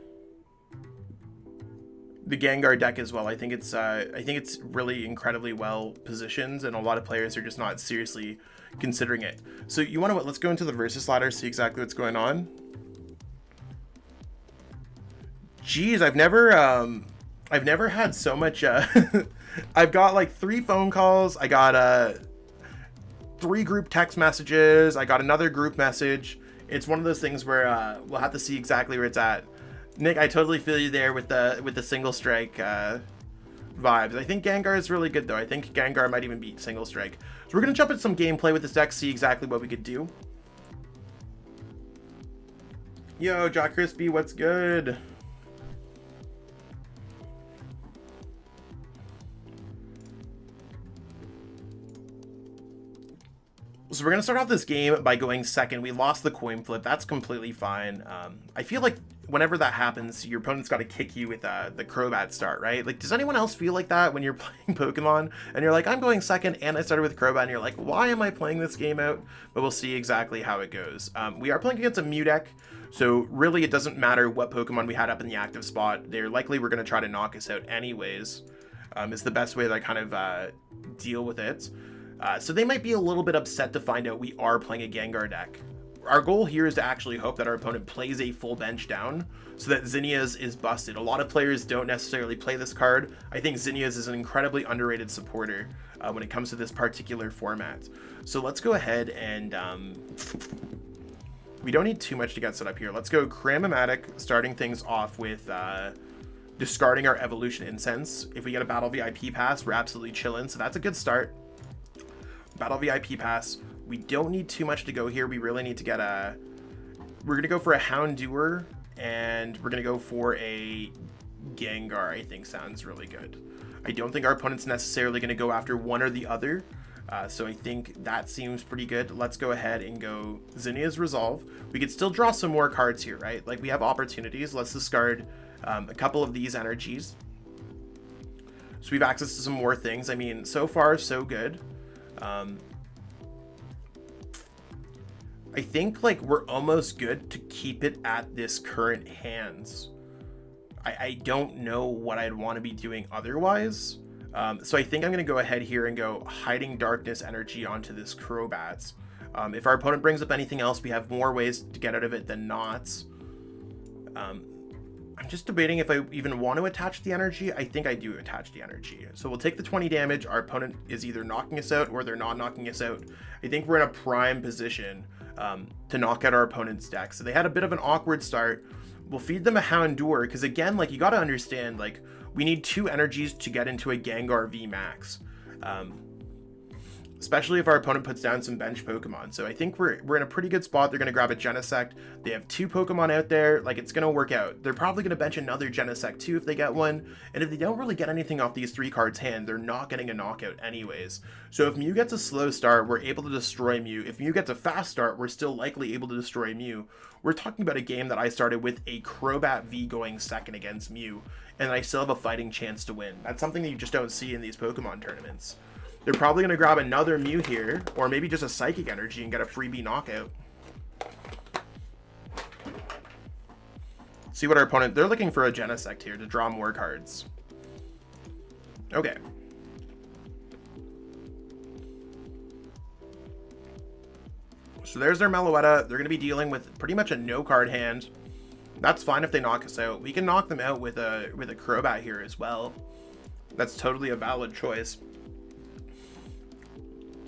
Gengar deck as well. I think it's really incredibly well positioned, and a lot of players are just not seriously considering it. So you want to, let's go into the versus ladder, see exactly what's going on. Geez, I've never had so much. I've got like 3 phone calls. I got 3 group text messages. I got another group message. It's one of those things where we'll have to see exactly where it's at. Nick, I totally feel you there with the Single Strike vibes. I think Gengar is really good though. I think Gengar might even beat Single Strike. So we're gonna jump into some gameplay with this deck, see exactly what we could do. Yo, Jock Crispy, what's good? So we're gonna start off this game by going second. We lost the coin flip. That's completely fine. I feel like whenever that happens, your opponent's got to kick you with the Crobat start, right? Like, does anyone else feel like that when you're playing Pokemon and you're like, I'm going second and I started with Crobat, and you're like, why am I playing this game out? But we'll see exactly how it goes. We are playing against a Mew deck, so really it doesn't matter what Pokemon we had up in the active spot. They're likely we're going to try to knock us out anyways. Is the best way that I kind of deal with it. So they might be a little bit upset to find out we are playing a Gengar deck. Our goal here is to actually hope that our opponent plays a full bench down so that Zinnia's is busted. A lot of players don't necessarily play this card. I think Zinnia's is an incredibly underrated supporter when it comes to this particular format. So let's go ahead and we don't need too much to get set up here. Let's go Cram-O-Matic, starting things off with discarding our Evolution Incense. If we get a Battle VIP Pass, we're absolutely chilling, so that's a good start. Battle VIP Pass. We don't need too much to go here. We really need to get a... We're going to go for a Houndour, and we're going to go for a Gengar, I think sounds really good. I don't think our opponent's necessarily going to go after one or the other. So I think that seems pretty good. Let's go ahead and go Zinnia's Resolve. We could still draw some more cards here, right? Like, we have opportunities. Let's discard a couple of these energies. So we have access to some more things. I mean, so far, so good. I think, like, we're almost good to keep it at this current hands. I don't know what I'd want to be doing otherwise. So I think I'm going to go ahead here and go Hiding Darkness energy onto this Crobats. If our opponent brings up anything else, we have more ways to get out of it than not. I'm just debating if I even want to attach the energy. I think I do attach the energy. So we'll take the 20 damage. Our opponent is either knocking us out or they're not knocking us out. I think we're in a prime position to knock out our opponent's deck. So they had a bit of an awkward start. We'll feed them a Houndour, because again, like, you got to understand, like, we need 2 energies to get into a Gengar VMAX. Especially if our opponent puts down some bench Pokemon. So I think we're in a pretty good spot. They're going to grab a Genesect. They have 2 Pokemon out there. Like, it's going to work out. They're probably going to bench another Genesect too if they get one. And if they don't really get anything off these 3 cards hand, they're not getting a knockout anyways. So if Mew gets a slow start, we're able to destroy Mew. If Mew gets a fast start, we're still likely able to destroy Mew. We're talking about a game that I started with a Crobat V going second against Mew, and I still have a fighting chance to win. That's something that you just don't see in these Pokemon tournaments. They're probably going to grab another Mew here, or maybe just a Psychic Energy and get a freebie knockout. See what our opponent... They're looking for a Genesect here to draw more cards. Okay. So there's their Meloetta. They're going to be dealing with pretty much a no-card hand. That's fine if they knock us out. We can knock them out with a Crobat here as well. That's totally a valid choice.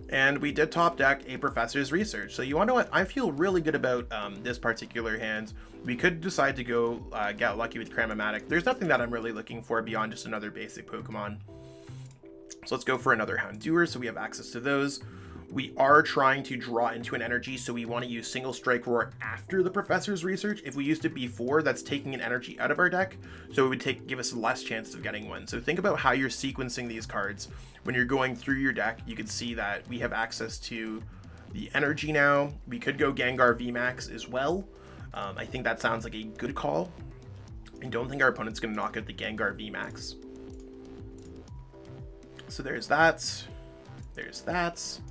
And we did top deck a Professor's Research. So you want to know what? I feel really good about this particular hand. We could decide to go get lucky with Cram-O-Matic. There's nothing that I'm really looking for beyond just another basic Pokemon. So let's go for another Houndour so we have access to those. We are trying to draw into an energy, so we want to use Single Strike Roar after the Professor's Research. If we used it before, that's taking an energy out of our deck, so it would give us less chance of getting one. So think about how you're sequencing these cards. When you're going through your deck, you can see that we have access to the energy now. We could go Gengar VMAX as well. I think that sounds like a good call. I don't think our opponent's going to knock out the Gengar VMAX. So there's that. There's that.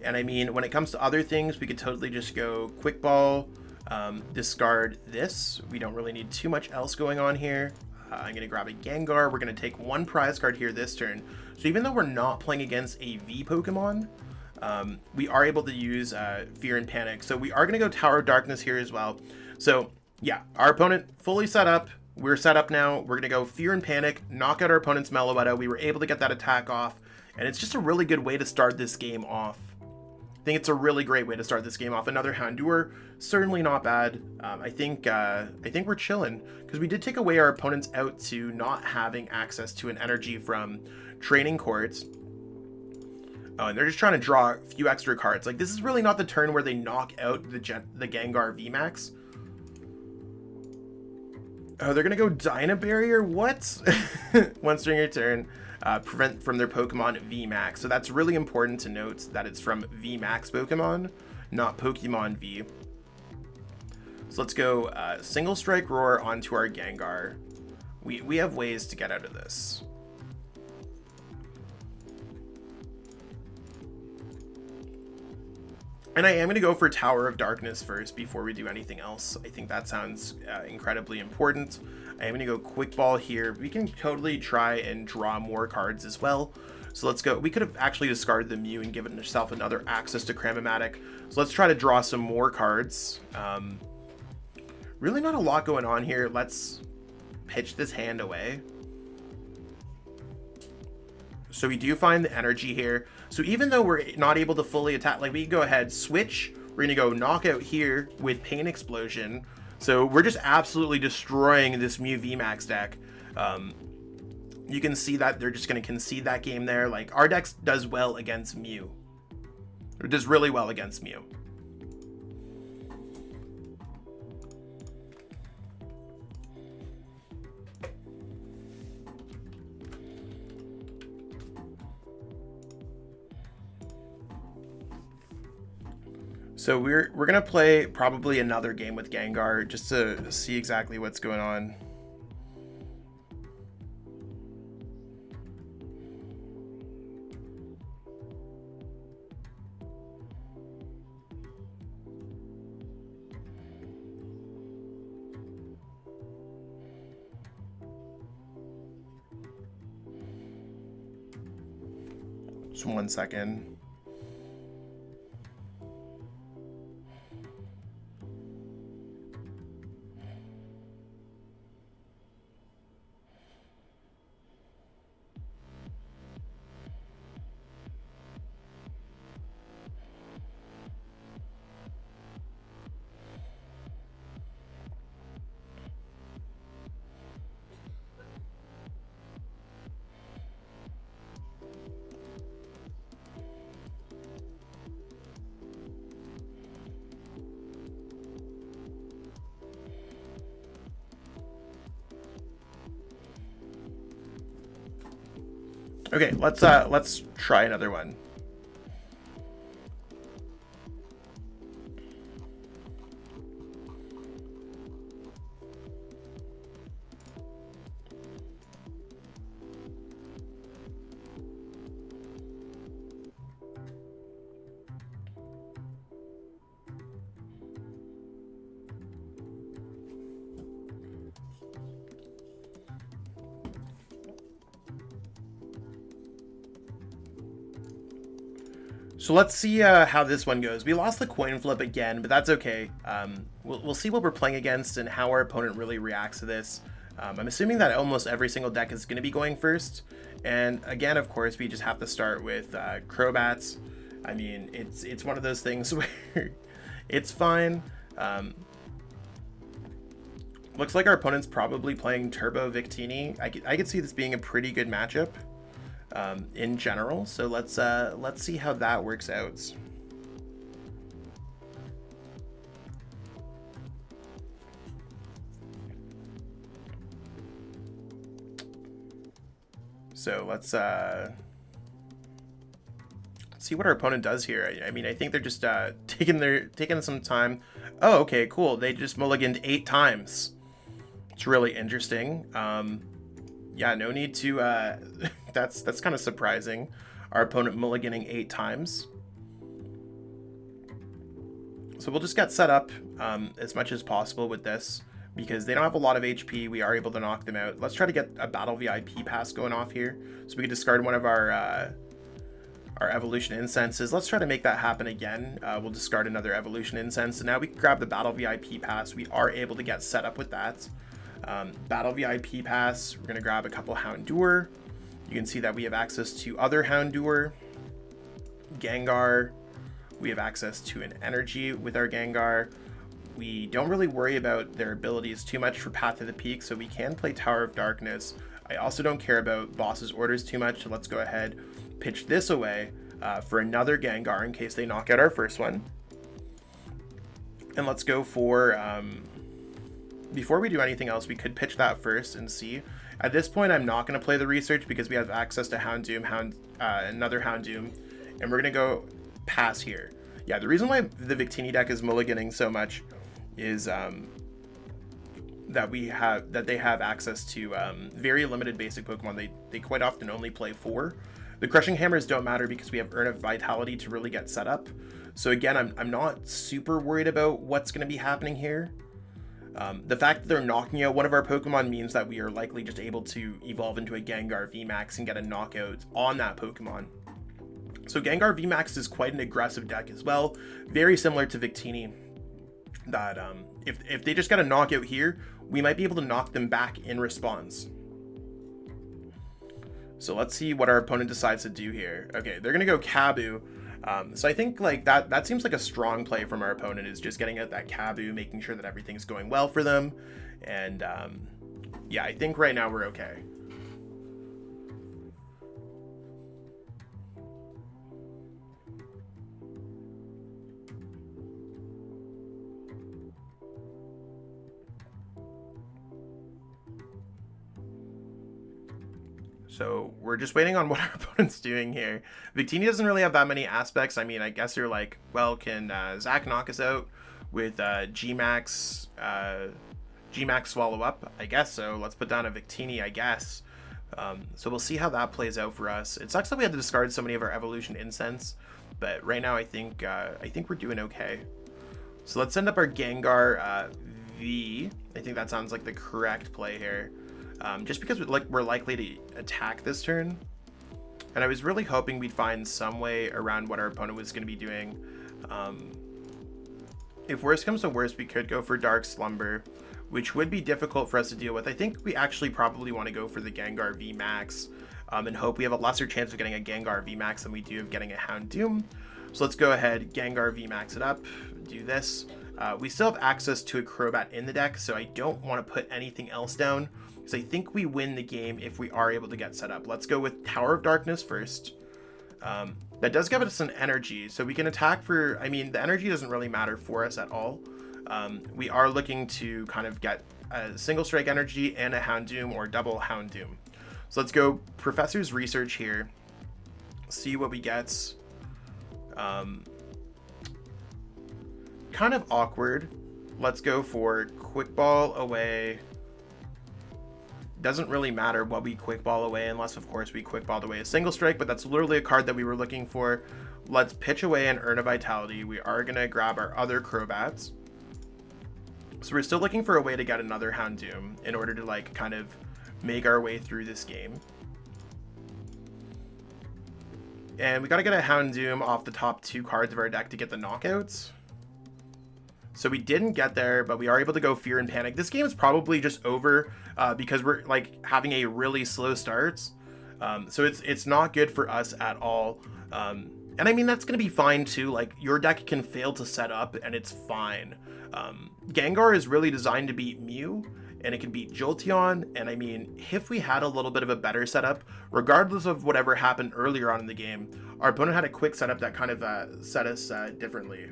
And I mean, when it comes to other things, we could totally just go Quick Ball, discard this. We don't really need too much else going on here. I'm going to grab a Gengar. We're going to take 1 prize card here this turn. So even though we're not playing against a V Pokemon, we are able to use Fear and Panic. So we are going to go Tower of Darkness here as well. So yeah, our opponent fully set up. We're set up now. We're going to go Fear and Panic, knock out our opponent's Meloetta. We were able to get that attack off. And it's just a really good way to start this game off. I think it's a really great way to start this game off. Another Houndour, certainly not bad. I think we're chilling, because we did take away our opponents out to not having access to an energy from Training Courts. Oh, and they're just trying to draw a few extra cards. Like, this is really not the turn where they knock out the Gengar VMAX. Oh, they're gonna go Dyna Barrier? What? Once during your turn. Prevent from their Pokemon VMAX. So that's really important to note that it's from VMAX Pokemon, not Pokemon V. So let's go Single Strike Roar onto our Gengar. We have ways to get out of this. And I am going to go for Tower of Darkness first before we do anything else. I think that sounds incredibly important. I am going to go Quick Ball here. We can totally try and draw more cards as well. So let's go. We could have actually discarded the Mew and given yourself another access to Cram-O-Matic. So let's try to draw some more cards. Really not a lot going on here. Let's pitch this hand away. So we do find the energy here. So even though we're not able to fully attack, like, we can go ahead, switch. We're going to go Knockout here with Pain Explosion. So we're just absolutely destroying this Mew VMAX deck. You can see that they're just going to concede that game there. Like, our deck does well against Mew. It does really well against Mew. So we're gonna play probably another game with Gengar just to see exactly what's going on. Just 1 second. Okay, let's try another one. So let's see how this one goes. We lost the coin flip again, but that's okay. We'll see what we're playing against and how our opponent really reacts to this. I'm assuming that almost every single deck is going to be going first. And again, of course, we just have to start with Crobats. I mean, it's one of those things where it's fine. Looks like our opponent's probably playing Turbo Victini. I could see this being a pretty good matchup. In general, so let's see how that works out. So let's see what our opponent does here. I mean, I think they're just taking some time. Oh, okay, cool. They just mulliganed 8 times. It's really interesting. Yeah, no need to, that's kind of surprising. Our opponent mulliganing 8 times. So we'll just get set up as much as possible with this, because they don't have a lot of HP. We are able to knock them out. Let's try to get a battle VIP pass going off here. So we can discard one of our evolution incenses. Let's try to make that happen again. We'll discard another evolution incense. So now we can grab the battle VIP pass. We are able to get set up with that. Battle VIP pass, we're going to grab a couple Houndour. You can see that we have access to other Houndour. Gengar, we have access to an energy with our Gengar. We don't really worry about their abilities too much for Path to the Peak, so we can play Tower of Darkness. I also don't care about boss's orders too much, so let's go ahead, pitch this away for another Gengar in case they knock out our first one. And let's go for... before we do anything else, we could pitch that first and see. At this point, I'm not going to play the research because we have access to Houndoom, another Houndoom, and we're going to go pass here. Yeah, the reason why the Victini deck is mulliganing so much is that they have access to very limited basic Pokemon. They quite often only play 4. The Crushing Hammers don't matter because we have Urn of Vitality to really get set up. So again, I'm not super worried about what's going to be happening here. The fact that they're knocking out one of our Pokemon means that we are likely just able to evolve into a Gengar VMAX and get a knockout on that Pokemon. So Gengar VMAX is quite an aggressive deck as well, very similar to Victini, that if they just get a knockout here, we might be able to knock them back in response. So let's see what our opponent decides to do here. Okay, they're going to go Kabu. So I think like that seems like a strong play from our opponent, is just getting out that Kabu, making sure that everything's going well for them. And yeah, I think right now we're okay. So we're just waiting on what our opponent's doing here. Victini doesn't really have that many aspects. I mean, I guess you're like, well, can Zach knock us out with GMAX swallow up? I guess so. Let's put down a Victini, I guess. So we'll see how that plays out for us. It sucks that we had to discard so many of our evolution incense, but right now I think we're doing okay. So let's send up our Gengar V. I think that sounds like the correct play here. Just because we're likely to attack this turn. And I was really hoping we'd find some way around what our opponent was going to be doing. If worst comes to worst, we could go for Dark Slumber, which would be difficult for us to deal with. I think we actually probably want to go for the Gengar VMAX and hope we have a lesser chance of getting a Gengar VMAX than we do of getting a Houndoom. So let's go ahead, Gengar VMAX it up, do this. We still have access to a Crobat in the deck, so I don't want to put anything else down, because I think we win the game if we are able to get set up. Let's go with Tower of Darkness first. That does give us an energy, so we can attack for, I mean, the energy doesn't really matter for us at all. We are looking to kind of get a single strike energy and a Houndoom or double Houndoom. So let's go Professor's Research here, see what we get. Kind of awkward. Let's go for Quick Ball away. Doesn't really matter what we Quick Ball away, unless of course we Quick Balled away a single strike, but that's literally a card that we were looking for. Let's pitch away and earn a Vitality. We are gonna grab our other Crobats. So we're still looking for a way to get another Houndoom in order to like kind of make our way through this game. And we gotta get a Houndoom off the top 2 cards of our deck to get the knockouts. So we didn't get there, but we are able to go Fear and Panic. This game is probably just over because we're like having a really slow start. So it's not good for us at all. And I mean, that's going to be fine too. Like your deck can fail to set up and it's fine. Gengar is really designed to beat Mew, and it can beat Jolteon. And I mean, if we had a little bit of a better setup, regardless of whatever happened earlier on in the game, our opponent had a quick setup that kind of set us differently.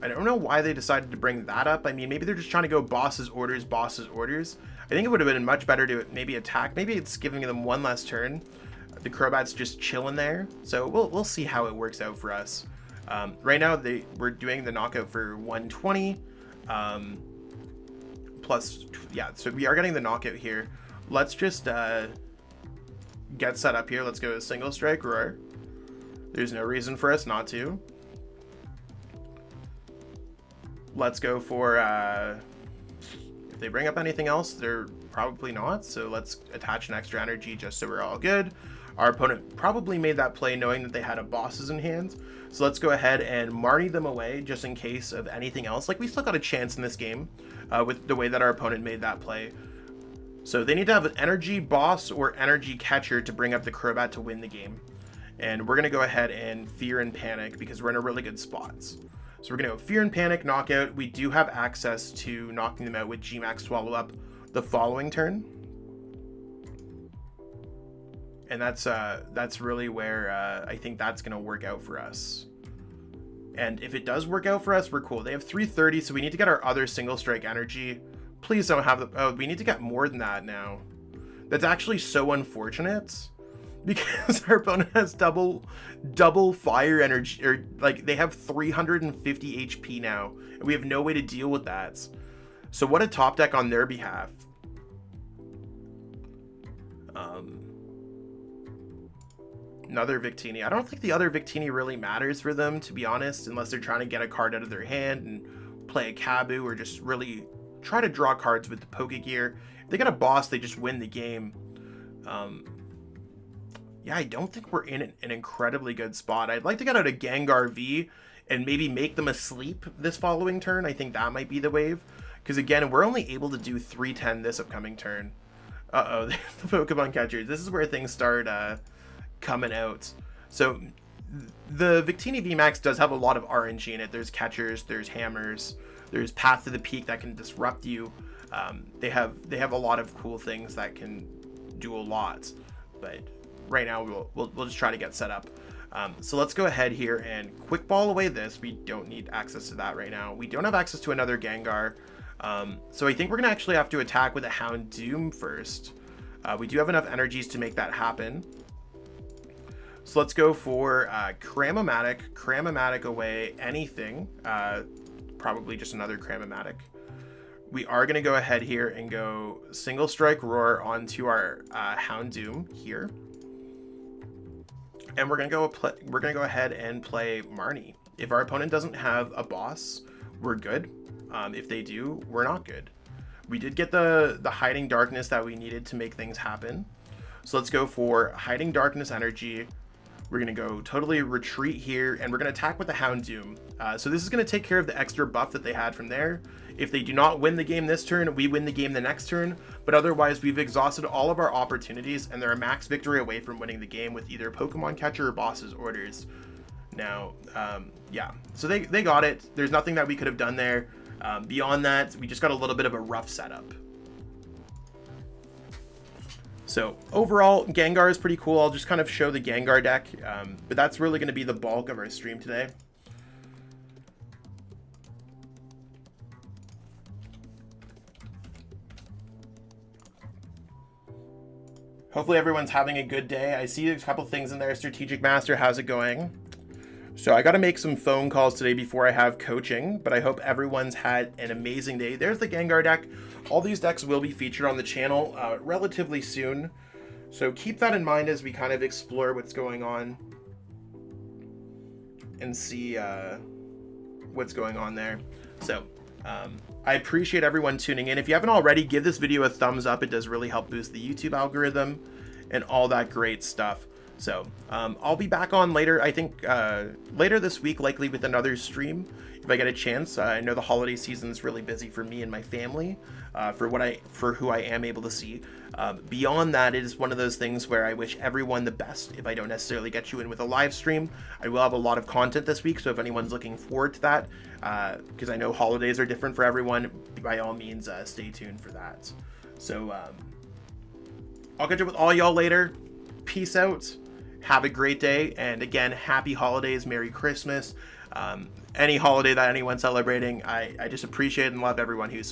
I don't know why they decided to bring that up. I mean, maybe they're just trying to go boss's orders, boss's orders. I think it would have been much better to maybe attack. Maybe it's giving them one less turn. The Crobat's just chilling there. So we'll see how it works out for us. Right now, we're doing the knockout for 120. Plus, yeah, so we are getting the knockout here. Let's just get set up here. Let's go single strike roar. There's no reason for us not to. Let's go for, if they bring up anything else, they're probably not. So let's attach an extra energy just so we're all good. Our opponent probably made that play knowing that they had a bosses in hand. So let's go ahead and Marnie them away just in case of anything else. Like we still got a chance in this game with the way that our opponent made that play. So they need to have an energy boss or energy catcher to bring up the Crobat to win the game. And we're going to go ahead and Fear and Panic because we're in a really good spot. So we're going to go Fear and Panic, knockout. We do have access to knocking them out with GMAX Swallow Up the following turn. And that's really where I think that's going to work out for us. And if it does work out for us, we're cool. They have 330, so we need to get our other single strike energy. Please don't have the... Oh, we need to get more than that now. That's actually so unfortunate. Because our opponent has double fire energy, or like they have 350 HP now, and we have no way to deal with that. So what a top deck on their behalf. Another Victini. I don't think the other Victini really matters for them, to be honest, unless they're trying to get a card out of their hand and play a Kabu, or just really try to draw cards with the Pokegear. If they get a boss, they just win the game. Yeah, I don't think we're in an incredibly good spot. I'd like to get out a Gengar V and maybe make them asleep this following turn. I think that might be the wave. Because again, we're only able to do 310 this upcoming turn. Uh-oh, the Pokemon catchers. This is where things start coming out. So the Victini VMAX does have a lot of RNG in it. There's catchers, there's hammers, there's Path to the Peak that can disrupt you. They have a lot of cool things that can do a lot. But right now we'll just try to get set up. So let's go ahead here and quick ball away this. We don't need access to that right now. We don't have access to another Gengar. So I think we're gonna actually have to attack with a Houndoom first. We do have enough energies to make that happen. So let's go for Cram-O-Matic away, anything. Probably just another Cram-O-Matic. We are gonna go ahead here and go Single Strike Roar onto our Houndoom here. And we're gonna go ahead and play Marnie. If our opponent doesn't have a boss, we're good. If they do, we're not good. We did get the Hiding Darkness that we needed to make things happen. So let's go for Hiding Darkness energy. We're gonna go totally retreat here, and we're gonna attack with the Houndoom. So this is gonna take care of the extra buff that they had from there. If they do not win the game this turn, we win the game the next turn. But otherwise, we've exhausted all of our opportunities, and they're a max victory away from winning the game with either Pokemon Catcher or Boss's orders. Now, yeah, so they got it. There's nothing that we could have done there. Beyond that, we just got a little bit of a rough setup. So overall, Gengar is pretty cool. I'll just kind of show the Gengar deck, but that's really going to be the bulk of our stream today. Hopefully everyone's having a good day. I see a couple things in there. Strategic Master, how's it going? So I got to make some phone calls today before I have coaching, but I hope everyone's had an amazing day. There's the Gengar deck. All these decks will be featured on the channel relatively soon. So keep that in mind as we kind of explore what's going on and see what's going on there. So I appreciate everyone tuning in. If you haven't already, give this video a thumbs up. It does really help boost the YouTube algorithm and all that great stuff. So I'll be back on later, I think later this week, likely with another stream if I get a chance. I know the holiday season is really busy for me and my family for who I am able to see. Beyond that, it is one of those things where I wish everyone the best. If I don't necessarily get you in with a live stream, I will have a lot of content this week, so if anyone's looking forward to that, because I know holidays are different for everyone, by all means stay tuned for that. So I'll catch up with all y'all later. Peace out. Have a great day, and again, happy holidays, Merry Christmas, any holiday that anyone's celebrating. I just appreciate and love everyone who's